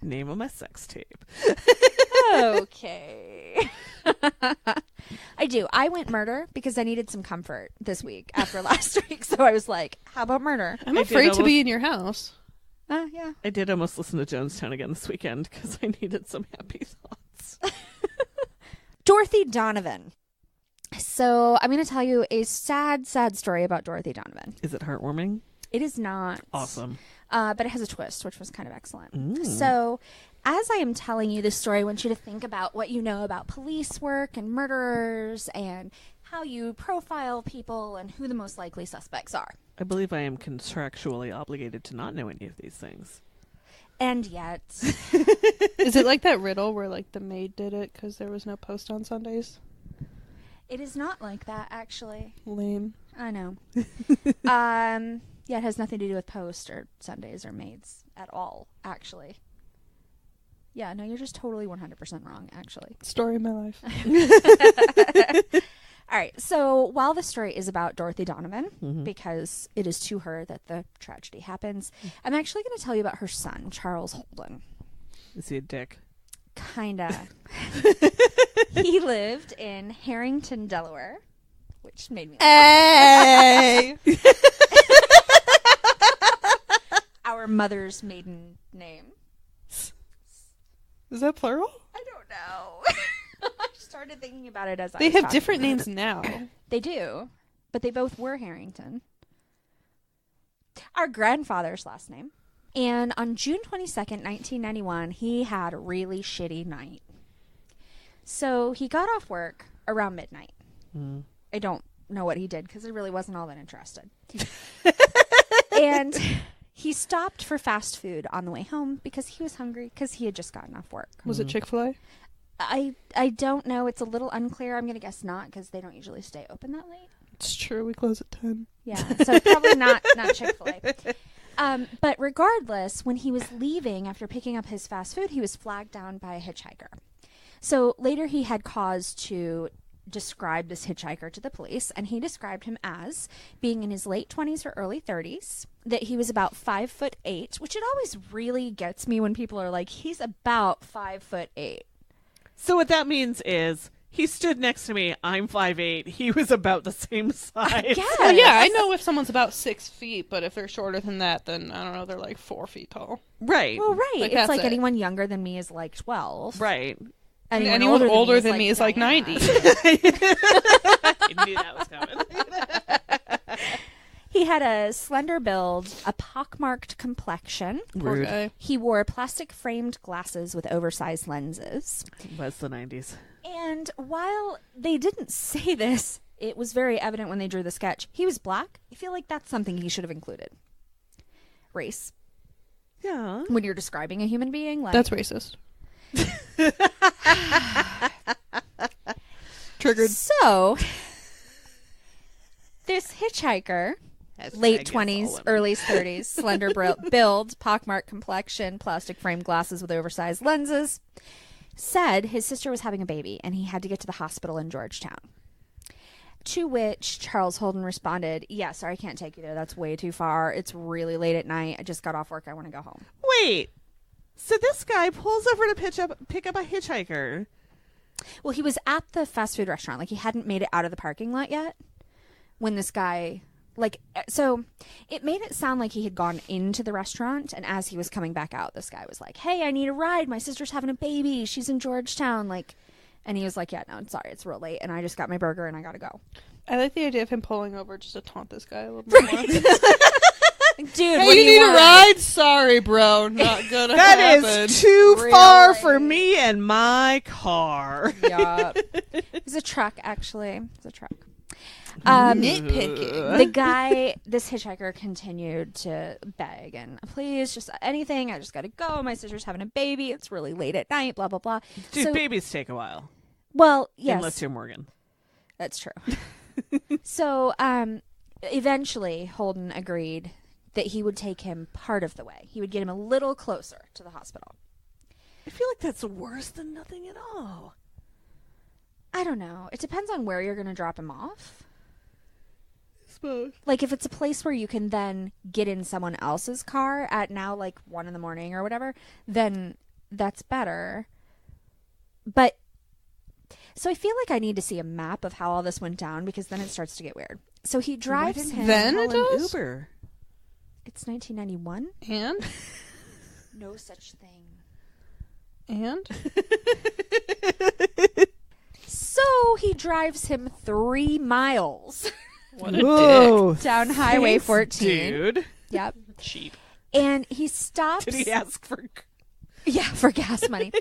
Name of my sex tape. Okay. I do. I went murder because I needed some comfort this week after last week. So I was like, how about murder? I'm I did afraid to almost- be in your house. Yeah. I did almost listen to Jonestown again this weekend because I needed some happy thoughts. Dorothy Donovan. So I'm going to tell you a sad, sad story about Dorothy Donovan. Is it heartwarming? It is not. Awesome. But it has a twist, which was kind of excellent. So, as I am telling you this story, I want you to think about what you know about police work and murderers and how you profile people and who the most likely suspects are. I believe I am contractually obligated to not know any of these things. And yet, Is it like that riddle where like the maid did it because there was no post on Sundays? it is not like that, actually. Lame. I know. Yeah, it has nothing to do with post or Sundays or maids at all, actually. Yeah, no, you're just totally 100% wrong, actually. Story of my life. All right, so while the story is about Dorothy Donovan, because it is to her that the tragedy happens, I'm actually going to tell you about her son, Charles Holden. Is he a dick? Kinda. He lived in Harrington, Delaware, which made me Hey! our mother's maiden name. Is that plural? I don't know. I started thinking about it as They have different names now. They do, but they both were Harrington. Our grandfather's last name. And on June 22nd, 1991, he had a really shitty night. So he got off work around midnight. I don't know what he did because I really wasn't all that interested. And he stopped for fast food on the way home because he was hungry because he had just gotten off work. Was it Chick-fil-A? I don't know. It's a little unclear. I'm going to guess not because they don't usually stay open that late. It's true. We close at 10. Yeah, so probably not Chick-fil-A. But regardless, when he was leaving after picking up his fast food, he was flagged down by a hitchhiker. So later he had cause to describe this hitchhiker to the police, and he described him as being in his late 20s or early 30s, that he was about 5'8", which it always really gets me when people are like, he's about 5'8". So what that means is he stood next to me. I'm 5'8". He was about the same size. Yes. Well, yeah, I know if someone's about 6 feet, but if they're shorter than that, then I don't know, they're like 4 feet tall. Right. Well, right. Like, it's that's like it. anyone younger than me is like 12. Right. Anyone older than me is like Diana. 90. I knew that was coming. He had a slender build, a pockmarked complexion. Poor guy. He wore plastic framed glasses with oversized lenses. Was the 90s. And while they didn't say this, it was very evident when they drew the sketch. He was black. I feel like that's something he should have included. Race. Yeah. When you're describing a human being. Like, That's racist. Triggered. So, this hitchhiker, late 20s, early 30s, slender build, pockmarked complexion, plastic framed glasses with oversized lenses, said his sister was having a baby and he had to get to the hospital in Georgetown. To which Charles Holden responded, "Yeah, sorry, I can't take you there. That's way too far. It's really late at night. I just got off work. I want to go home." Wait. So this guy pulls over to pick up a hitchhiker. Well, he was at the fast food restaurant. Like, he hadn't made it out of the parking lot yet when this guy, like, so it made it sound like he had gone into the restaurant, and as he was coming back out, this guy was like, "Hey, I need a ride. My sister's having a baby. She's in Georgetown." Like, and he was like, "Yeah, no, I'm sorry. It's real late, and I just got my burger, and I gotta go." I like the idea of him pulling over just to taunt this guy a little bit more. Dude, Hey, what do you need want? a ride? Sorry, bro. Not gonna That happen. is too far Really? for me and my car. Yeah. It's a truck, actually. It's a truck. Nitpicking. The guy, this hitchhiker, continued to beg and, "Please, just anything. I just got to go. My sister's having a baby. It's really late at night, blah, blah, blah." Dude, So, babies take a while. well, yes, Unless you're Morgan. that's true. So, eventually, Holden agreed that he would take him part of the way. He would get him a little closer to the hospital. I feel like that's worse than nothing at all. I don't know. It depends on where you're going to drop him off. I suppose. Like, if it's a place where you can then get in someone else's car at now, like, 1 a.m. or whatever, then that's better. But, so I feel like I need to see a map of how all this went down, because then it starts to get weird. So he drives him. Then Call it an does? Uber. It's 1991? And? No such thing. And? So he drives him 3 miles What a dick. Whoa. down Highway Thanks, 14. Dude. Yep. Cheap. And he stops. Did he ask for... Yeah, for gas money.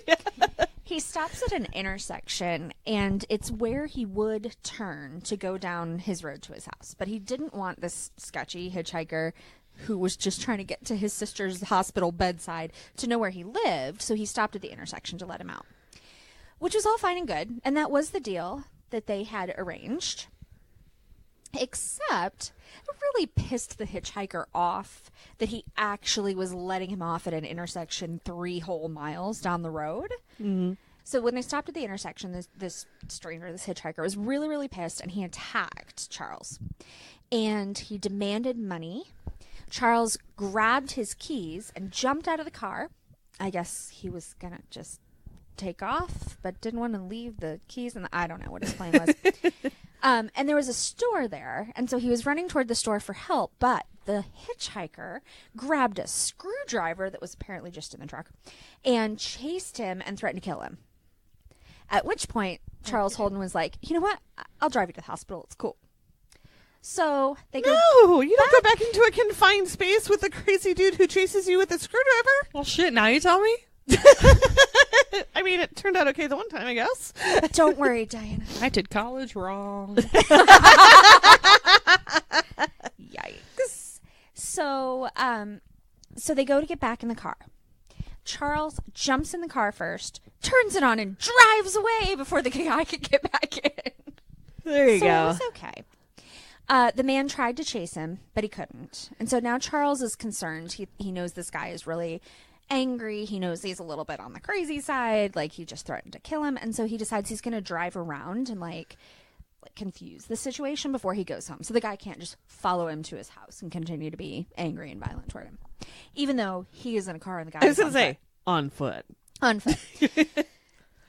He stops at an intersection, and it's where he would turn to go down his road to his house. But he didn't want this sketchy hitchhiker who was just trying to get to his sister's hospital bedside to know where he lived, so he stopped at the intersection to let him out. Which was all fine and good, and that was the deal that they had arranged. Except, it really pissed the hitchhiker off that he actually was letting him off at an intersection 3 whole miles down the road. Mm-hmm. So when they stopped at the intersection, this stranger, this hitchhiker, was really, really pissed, and he attacked Charles. And he demanded money. Charles grabbed his keys and jumped out of the car. I guess he was going to just take off, but didn't want to leave the keys, and I don't know what his plan was. And there was a store there, and so he was running toward the store for help, but the hitchhiker grabbed a screwdriver that was apparently just in the truck and chased him and threatened to kill him. At which point, Charles Holden was like, "You know what? I'll drive you to the hospital. It's cool." So they go. No, you don't go back into a confined space with a crazy dude who chases you with a screwdriver. Well, shit, now you tell me? I mean, it turned out okay the one time, I guess. Don't worry, Diana. I did college wrong. Yikes. So they go to get back in the car. Charles jumps in the car first, turns it on, and drives away before the guy could get back in. There you So it go. was okay. The man tried to chase him, but he couldn't. And so now Charles is concerned. He knows this guy is really angry. He knows he's a little bit on the crazy side. Like, he just threatened to kill him. And so he decides he's going to drive around and, like confuse the situation before he goes home. So the guy can't just follow him to his house and continue to be angry and violent toward him. Even though he is in a car and the guy I was is going to say, on foot. on foot.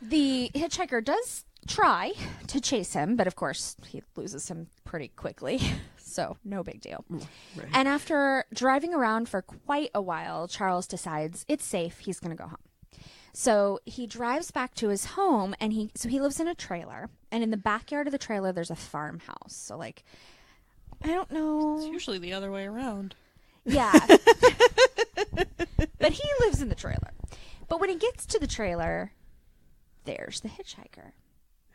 The hitchhiker does try to chase him, but of course he loses him pretty quickly. So no big deal. Right. And after driving around for quite a while, Charles decides it's safe. He's going to go home. So he drives back to his home, and he lives in a trailer, and in the backyard of the trailer there's a farmhouse. So, like, I don't know. It's usually the other way around. Yeah. But he lives in the trailer. But when he gets to the trailer, there's the hitchhiker.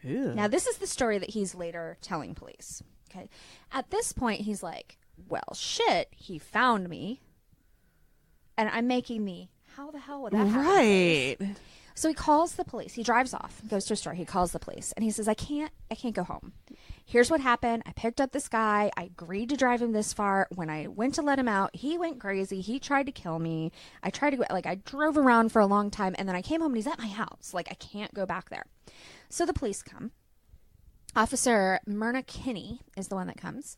Ew. Now, this is the story that he's later telling police. Okay. At this point, he's like, well, shit, he found me. And I'm making the, how the hell would that happen? Right. So he calls the police. He drives off, goes to a store. He calls the police, and he says, I can't go home. Here's what happened. I picked up this guy. I agreed to drive him this far. When I went to let him out, he went crazy. He tried to kill me. I drove around for a long time, and then I came home, and he's at my house. Like, I can't go back there. So the police come. Officer Myrna Kinney is the one that comes.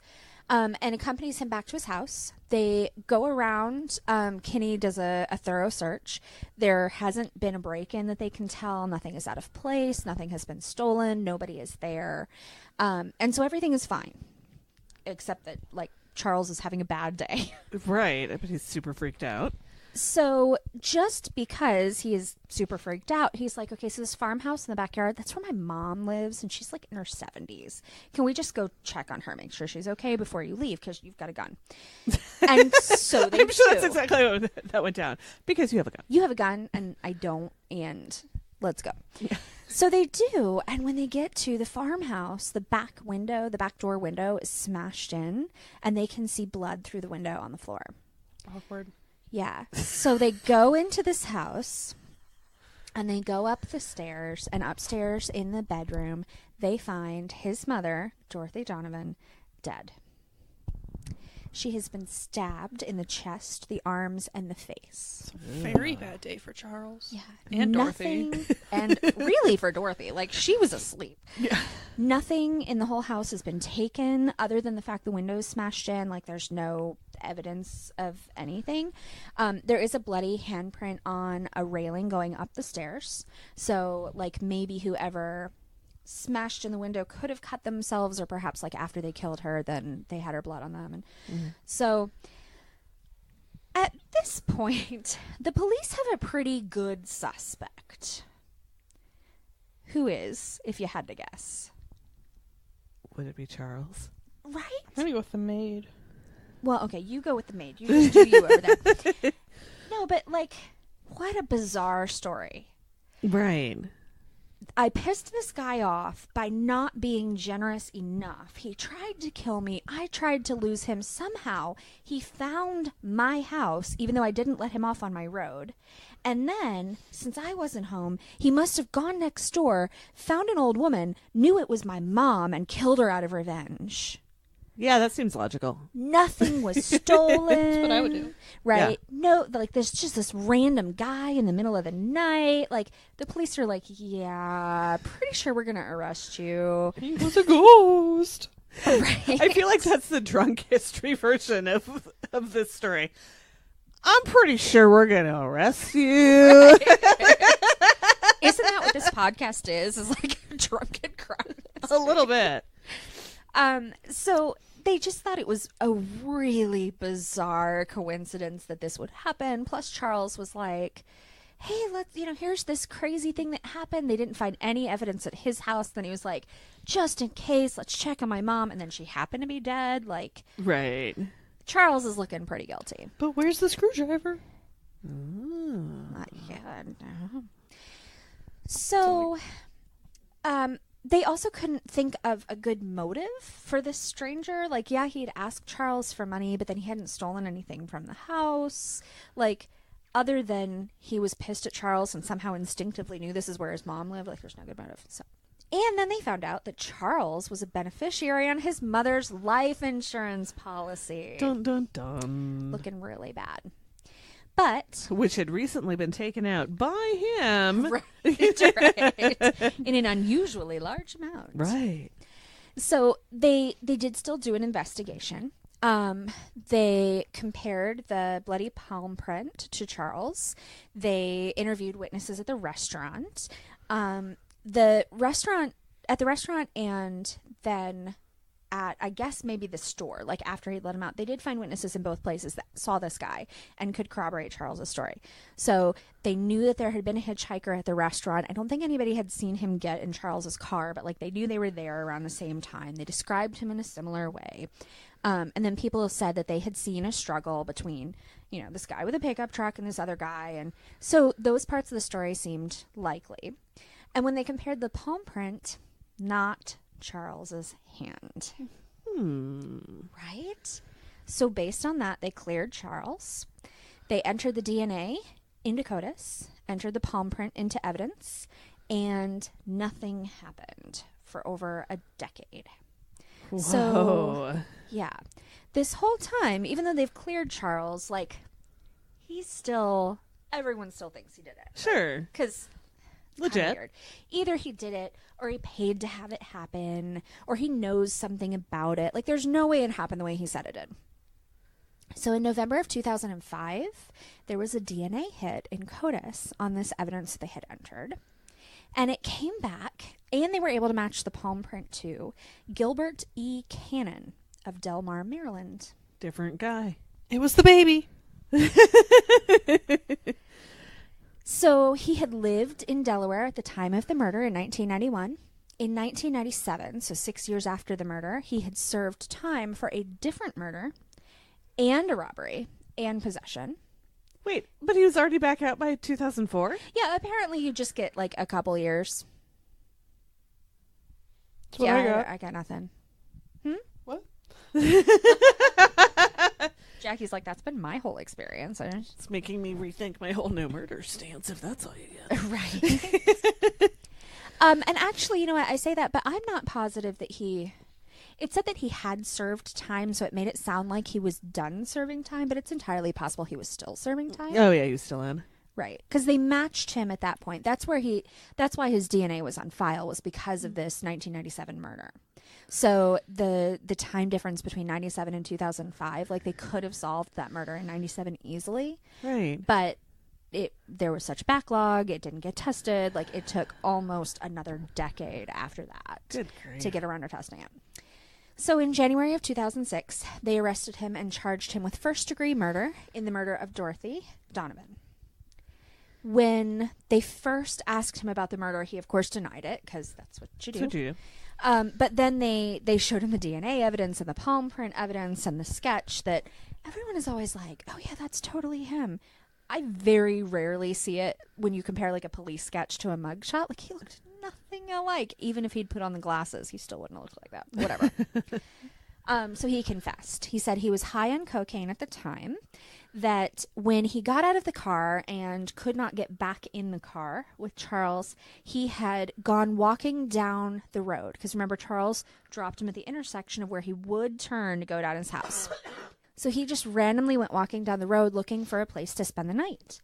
And accompanies him back to his house. They go around. Kinney does a thorough search. There hasn't been a break-in that they can tell. Nothing is out of place. Nothing has been stolen. Nobody is there. And so everything is fine. Except that, like, Charles is having a bad day. Right. But he's super freaked out. So just because he is super freaked out, he's like, okay, so this farmhouse in the backyard, that's where my mom lives, and she's like in her 70s. Can we just go check on her, make sure she's okay before you leave, because you've got a gun. And so they I'm sure do. that's exactly how that went down. Because you have a gun. You have a gun, and I don't, and let's go. Yeah. So they do, and when they get to the farmhouse, the back door window is smashed in, and they can see blood through the window on the floor. Awkward. Yeah. So they go into this house and they go up the stairs, and upstairs in the bedroom, they find his mother, Dorothy Donovan, dead. She has been stabbed in the chest, the arms, and the face. Very bad day for Charles. Yeah. And Dorothy. And really for Dorothy, like, she was asleep. Yeah. Nothing in the whole house has been taken other than the fact the window's smashed in. Like, there's no evidence of anything. There is a bloody handprint on a railing going up the stairs. So, like, maybe whoever smashed in the window could have cut themselves, or perhaps, like, after they killed her, then they had her blood on them. And so at this point, the police have a pretty good suspect. Who is, if you had to guess? Would it be Charles? Right? I'm going to go with the maid. Well, okay, you go with the maid. You just do you over there. No, but, like, what a bizarre story. Right. I pissed this guy off by not being generous enough. He tried to kill me. I tried to lose him. Somehow, he found my house, even though I didn't let him off on my road. And then, since I wasn't home, he must have gone next door, found an old woman, knew it was my mom, and killed her out of revenge. Yeah, that seems logical. Nothing was stolen. That's what I would do. Right? Yeah. No, like, there's just this random guy in the middle of the night. Like, the police are like, yeah, pretty sure we're going to arrest you. He was a ghost. Right? I feel like that's the drunk history version of this story. I'm pretty sure we're going to arrest you. Isn't that what this podcast is like drunken crime? A little bit. So they just thought it was a really bizarre coincidence that this would happen. Plus, Charles was like, hey, here's this crazy thing that happened. They didn't find any evidence at his house. Then he was like, just in case, let's check on my mom. And then she happened to be dead. Like, Right. Charles is looking pretty guilty. But where's the screwdriver? Not yet. No. So, they also couldn't think of a good motive for this stranger. Like, yeah, he'd asked Charles for money, but then he hadn't stolen anything from the house. Like, other than he was pissed at Charles and somehow instinctively knew this is where his mom lived. Like, there's no good motive. So, And then they found out that Charles was a beneficiary on his mother's life insurance policy. Dun, dun, dun. Looking really bad. But Which had recently been taken out by him. right, right, in an unusually large amount. Right. So they did still do an investigation. They compared the bloody palm print to Charles. They interviewed witnesses at the restaurant. The restaurant and then at, I guess, maybe the store, like after he'd let him out, they did find witnesses in both places that saw this guy and could corroborate Charles's story. So they knew that there had been a hitchhiker at the restaurant. I don't think anybody had seen him get in Charles's car, but like they knew they were there around the same time. They described him in a similar way. And then people said that they had seen a struggle between, you know, this guy with a pickup truck and this other guy. And so those parts of the story seemed likely. And when they compared the palm print, not Charles's hand. Right? So based on that, they cleared Charles. They entered the DNA into CODIS, entered the palm print into evidence, and nothing happened for over a decade. Whoa. So, yeah. This whole time, even though they've cleared Charles, like, everyone still thinks he did it. Sure. Because Legit. weird. Either he did it, or he paid to have it happen, or he knows something about it. Like, there's no way it happened the way he said it did. So in November of 2005, there was a DNA hit in CODIS on this evidence they had entered. And it came back, and they were able to match the palm print to Gilbert E. Cannon of Delmar, Maryland. Different guy. It was the baby. So he had lived in Delaware at the time of the murder in 1991. In 1997, so 6 years after the murder, he had served time for a different murder and a robbery and possession. Wait, but he was already back out by 2004? Yeah, apparently you just get like a couple years. That's what I got. I got nothing. What? Jackie's like, that's been my whole experience. It's making me rethink my whole no murder stance, if that's all you get. Right. And actually, you know what? I say that, but I'm not positive that it said that he had served time, so it made it sound like he was done serving time, but it's entirely possible he was still serving time. Oh, yeah, he was still in. Right. Because they matched him at that point. That's why his DNA was on file, was because of this 1997 murder. So the time difference between 97 and 2005, like they could have solved that murder in 97 easily. Right. But there was such backlog, it didn't get tested. Like it took almost another decade after that Good grief. to get around to testing it. So in January of 2006, they arrested him and charged him with first-degree murder in the murder of Dorothy Donovan. When they first asked him about the murder, he of course denied it, because that's what you do. That's what you do. But then they showed him the DNA evidence and the palm print evidence and the sketch that everyone is always like, oh yeah, that's totally him. I very rarely see it when you compare like a police sketch to a mugshot. Like he looked nothing alike. Even if he'd put on the glasses, he still wouldn't have looked like that. Whatever. So he confessed. He said he was high on cocaine at the time, that when he got out of the car and could not get back in the car with Charles, he had gone walking down the road. Because remember, Charles dropped him at the intersection of where he would turn to go down his house. So he just randomly went walking down the road looking for a place to spend the night.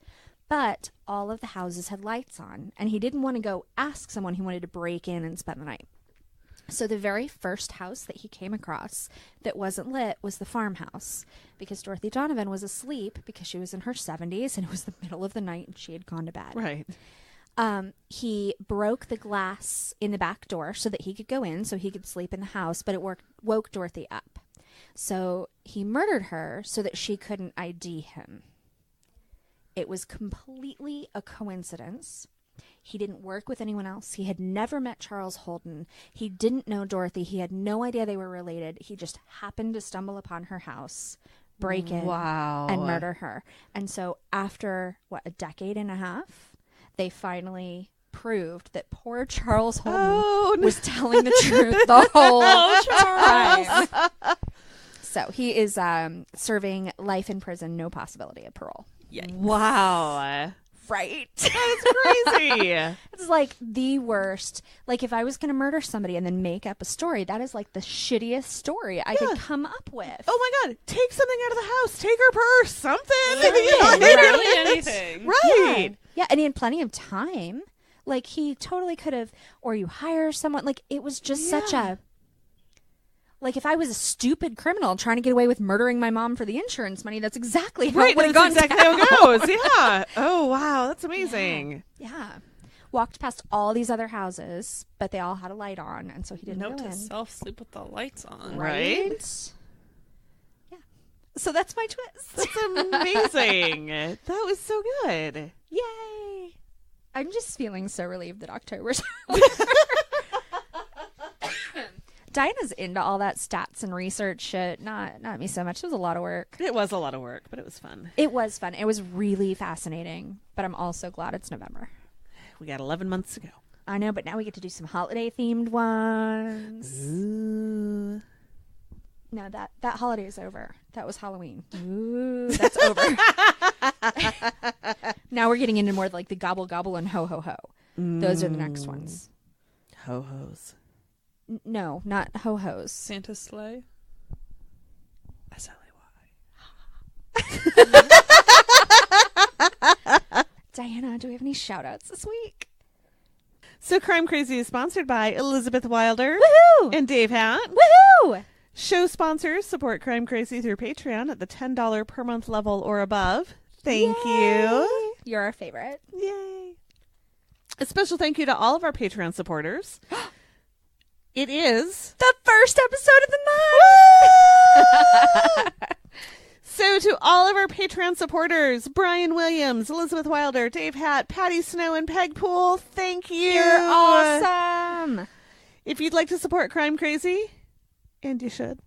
But all of the houses had lights on, and he didn't want to go ask someone. He wanted to break in and spend the night. So the very first house that he came across that wasn't lit was the farmhouse, because Dorothy Donovan was asleep because she was in her 70s and it was the middle of the night and she had gone to bed. Right. He broke the glass in the back door so that he could go in so he could sleep in the house, but it woke Dorothy up. So he murdered her so that she couldn't ID him. It was completely a coincidence. He didn't work with anyone else. He had never met Charles Holden. He didn't know Dorothy. He had no idea they were related. He just happened to stumble upon her house, break in, and murder her. And so after, a decade and a half, they finally proved that poor Charles Holden was telling the truth the whole time. So he is serving life in prison, no possibility of parole. Wow. Right? That is crazy. It's like the worst. Like if I was going to murder somebody and then make up a story, that is like the shittiest story I could come up with. Oh my God. Take something out of the house. Take her purse. Something. Literally anything. Right. Yeah, and he had plenty of time. Like he totally could have, or you hire someone. Like it was just such a. Like if I was a stupid criminal trying to get away with murdering my mom for the insurance money, that's exactly how it would have gone exactly down. how it goes. Yeah. Oh, wow. That's amazing. Yeah. Walked past all these other houses, but they all had a light on, and so he didn't Note go to in. self: sleep with the lights on. Right? Yeah. So that's my twist. That's amazing. That was so good. Yay! I'm just feeling so relieved that October's Diana's into all that stats and research shit. Not me so much. It was a lot of work. It was a lot of work, but it was fun. It was fun. It was really fascinating. But I'm also glad it's November. We got 11 months to go. I know, but now we get to do some holiday themed ones. Ooh. No, that holiday is over. That was Halloween. Ooh, that's over. Now we're getting into more like the gobble gobble and ho ho ho. Those are the next ones. Ho hos. No, not ho hos. Santa's sleigh. Diana, do we have any shout outs this week? So Crime Crazy is sponsored by Elizabeth Wilder Woohoo! and Dave Hat. Woohoo! Show sponsors support Crime Crazy through Patreon at the $10 per month level or above. Thank you. You're our favorite. Yay. A special thank you to all of our Patreon supporters. It is The first episode of the month! So to all of our Patreon supporters, Brian Williams, Elizabeth Wilder, Dave Hat, Patty Snow, and Peg Poole, thank you. You're awesome. If you'd like to support Crime Crazy, and you should,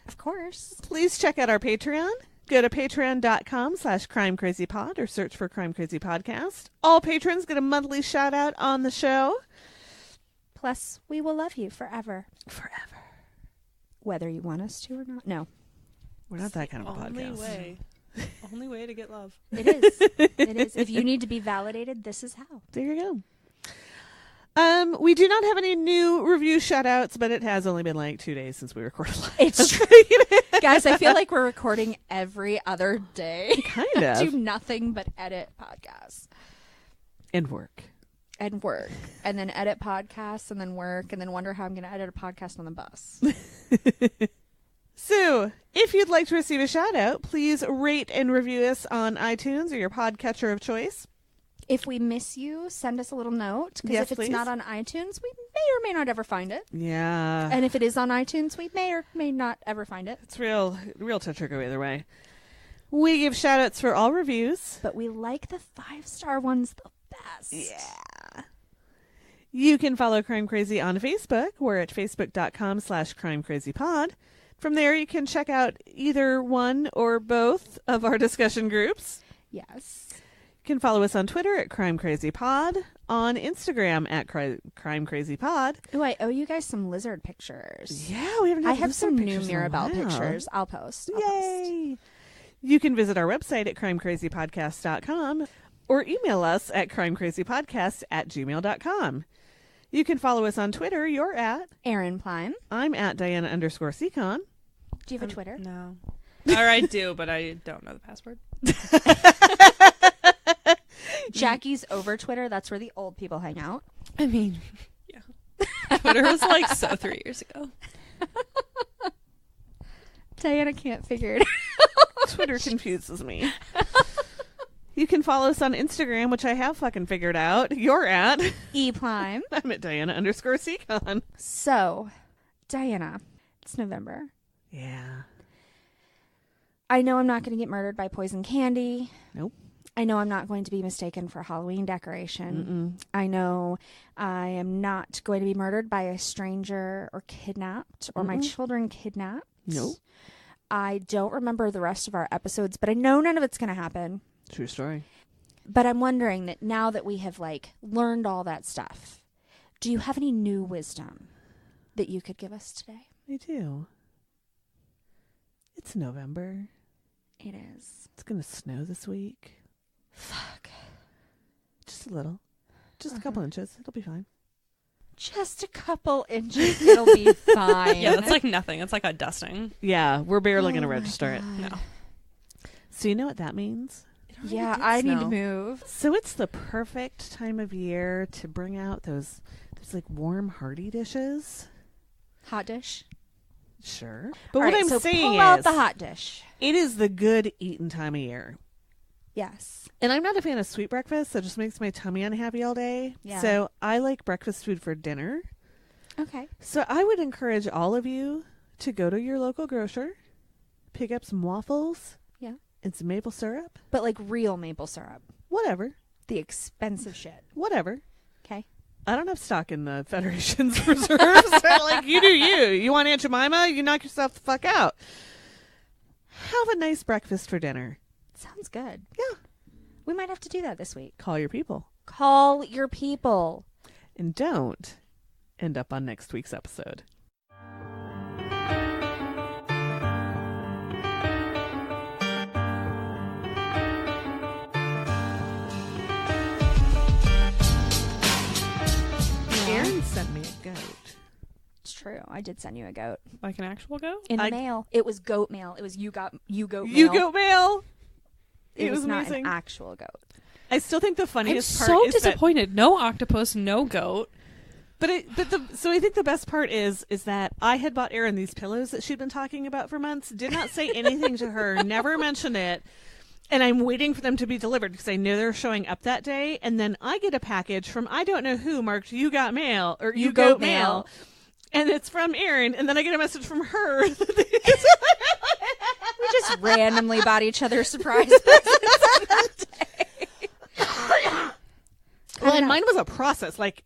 Of course. please check out our Patreon. Go to patreon.com/crimecrazypod or search for Crime Crazy Podcast. All patrons get a monthly shout out on the show. Plus, we will love you forever. Forever. Whether you want us to or not. No, We're not that kind of a Only podcast. way. Only way to get love. it is. It is. If you need to be validated, this is how. There you go. We do not have any new review shout outs, but it has only been like 2 days since we recorded last. It's true. Guys, I feel like we're recording every other day. Kind of. Do nothing but edit podcasts. And work. And work. And then edit podcasts and then work and then wonder how I'm going to edit a podcast on the bus. So, if you'd like to receive a shout out, please rate and review us on iTunes or your podcatcher of choice. If we miss you, send us a little note. Because Yes, if it's please. not on iTunes, we may or may not ever find it. Yeah. And if it is on iTunes, we may or may not ever find it. It's real touch or go either way. We give shout outs for all reviews. But we like the 5-star ones the best. Yeah. You can follow Crime Crazy on Facebook. We're at facebook.com/crimecrazypod. From there, you can check out either one or both of our discussion groups. Yes. You can follow us on Twitter at Crime Crazy Pod, on Instagram at Crime Crazy Pod. Oh, I owe you guys some lizard pictures. Yeah, we haven't had I have lizard some new pictures in a Mirabelle while. pictures. I'll post. Yay! You can visit our website at crimecrazypodcast.com or email us at crimecrazypodcast@gmail.com. You can follow us on Twitter. You're at. Aaron Plein. I'm at Diana_Secon. Do you have a Twitter? No. Or I do, but I don't know the password. Jackie's over Twitter. That's where the old people hang out. I mean, yeah. Twitter was like so 3 years ago. Diana can't figure it out. Twitter confuses me. You can follow us on Instagram, which I have fucking figured out. You're at. E-Plime. I'm at Diana_Secon. So, Diana, it's November. Yeah. I know I'm not going to get murdered by poison candy. Nope. I know I'm not going to be mistaken for a Halloween decoration. I know I am not going to be murdered by a stranger or kidnapped or my children kidnapped. Nope. I don't remember the rest of our episodes, but I know none of it's going to happen. True story. But I'm wondering that now that we have learned all that stuff, do you have any new wisdom that you could give us today? I do. It's November. It is. It's going to snow this week. Fuck. Just a little. Just a couple inches. It'll be fine. Just a couple inches. It'll be fine. Yeah, that's like nothing. It's like a dusting. Yeah, we're barely going to my register it. God. No. So you know what that means? Yeah, I need to move. So it's the perfect time of year to bring out those like warm, hearty dishes. Hot dish. Sure. But All what right, I'm so saying pull out is the hot dish. it is the good eating time of year. Yes. And I'm not a fan of sweet breakfast, so it just makes my tummy unhappy all day. Yeah. So I like breakfast food for dinner. Okay. So I would encourage all of you to go to your local grocer, pick up some waffles. Yeah. And some maple syrup. But like real maple syrup. Whatever. The expensive shit. Whatever. Okay. I don't have stock in the Federation's reserves. So like, you do you. You want Aunt Jemima? You knock yourself the fuck out. Have a nice breakfast for dinner. Sounds good. Yeah. We might have to do that this week. Call your people. Call your people. And don't end up on next week's episode. Aaron sent me a goat. It's true. I did send you a goat Like an actual goat? in the I- mail. It was goat mail. It was you goat mail. You goat mail. It was not amazing. an actual goat. I still think the I'm funniest part so is that disappointed. No octopus, no goat. so I think the best part is that I had bought Erin these pillows that she'd been talking about for months, did not say anything to her, never mentioned it, and I'm waiting for them to be delivered because I know they're showing up that day, and then I get a package from I don't know who marked you got mail or you goat mail, and it's from Erin, and then I get a message from her. We just randomly bought each other surprise presents on that day. Well, and mine was a process. Like,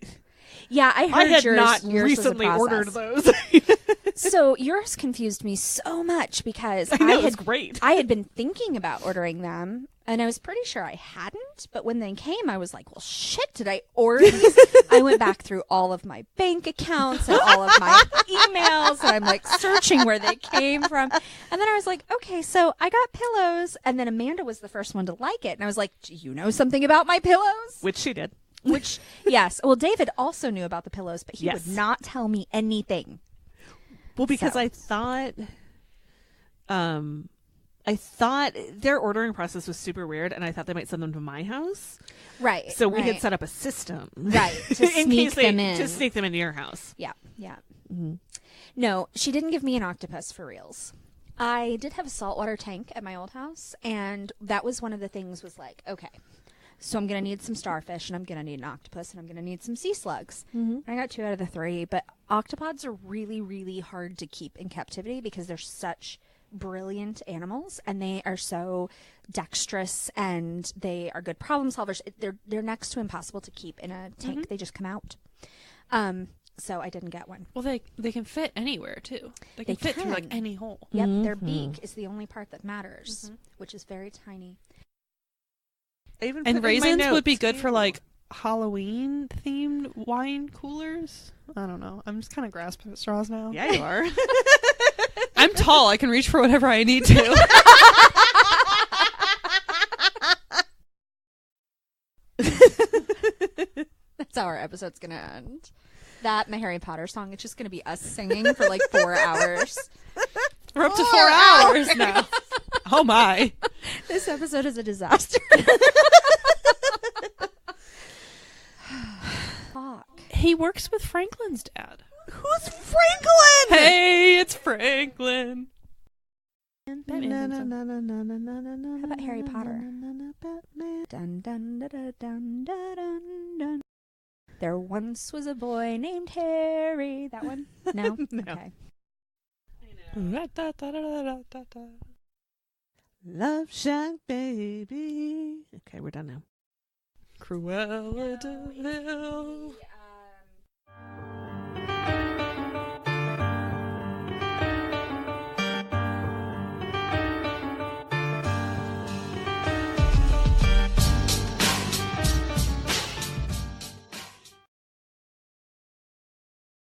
Yeah, I heard I had yours, not yours was a recently ordered process. those. So yours confused me so much because I know, it had was great. I had been thinking about ordering them, and I was pretty sure I hadn't. But when they came, I was like, "Well, shit! Did I order these?" I went back through all of my bank accounts and all of my emails, and I'm like searching where they came from. And then I was like, "Okay, so I got pillows." And then Amanda was the first one to like it, and I was like, "Do you know something about my pillows?" Which she did. Which, yes. Well, David also knew about the pillows, but he Yes. would not tell me anything. Well, because So. I thought their ordering process was super weird, and I thought they might send them to my house. Right. So we had right. set up a system, Right, to in sneak case them they in. to sneak them into your house. Yeah, yeah. No, she didn't give me an octopus for reals. I did have a saltwater tank at my old house, and that was one of the things was like, okay, so I'm going to need some starfish, and I'm going to need an octopus, and I'm going to need some sea slugs. And I got 2 out of the 3, but octopods are really, really hard to keep in captivity because they're such brilliant animals, and they are so dexterous, and they are good problem solvers. They're next to impossible to keep in a tank. They just come out. So I didn't get one. Well, they can fit anywhere, too. They can They fit through, like, can. any hole. Yep, their beak is the only part that matters, which is very tiny. I even put And in my raisins would be notes. good for, like, Halloween-themed wine coolers. I don't know. I'm just kind of grasping at straws now. Yeah, you are. I'm tall. I can reach for whatever I need to. That's how our episode's going to end. That and the Harry Potter song, it's just going to be us singing for like 4 hours. We're up to 4 hours now. Oh, my. This episode is a disaster. Fuck. He works with Franklin's dad. Who's Franklin? Hey, it's Franklin. How How about Harry Potter? Dun, dun, da, da, dun, da, dun, dun. There once was a boy named Harry. That one? No? No. Okay. Love Shack, baby. Okay, we're done now. Cruella de Vil.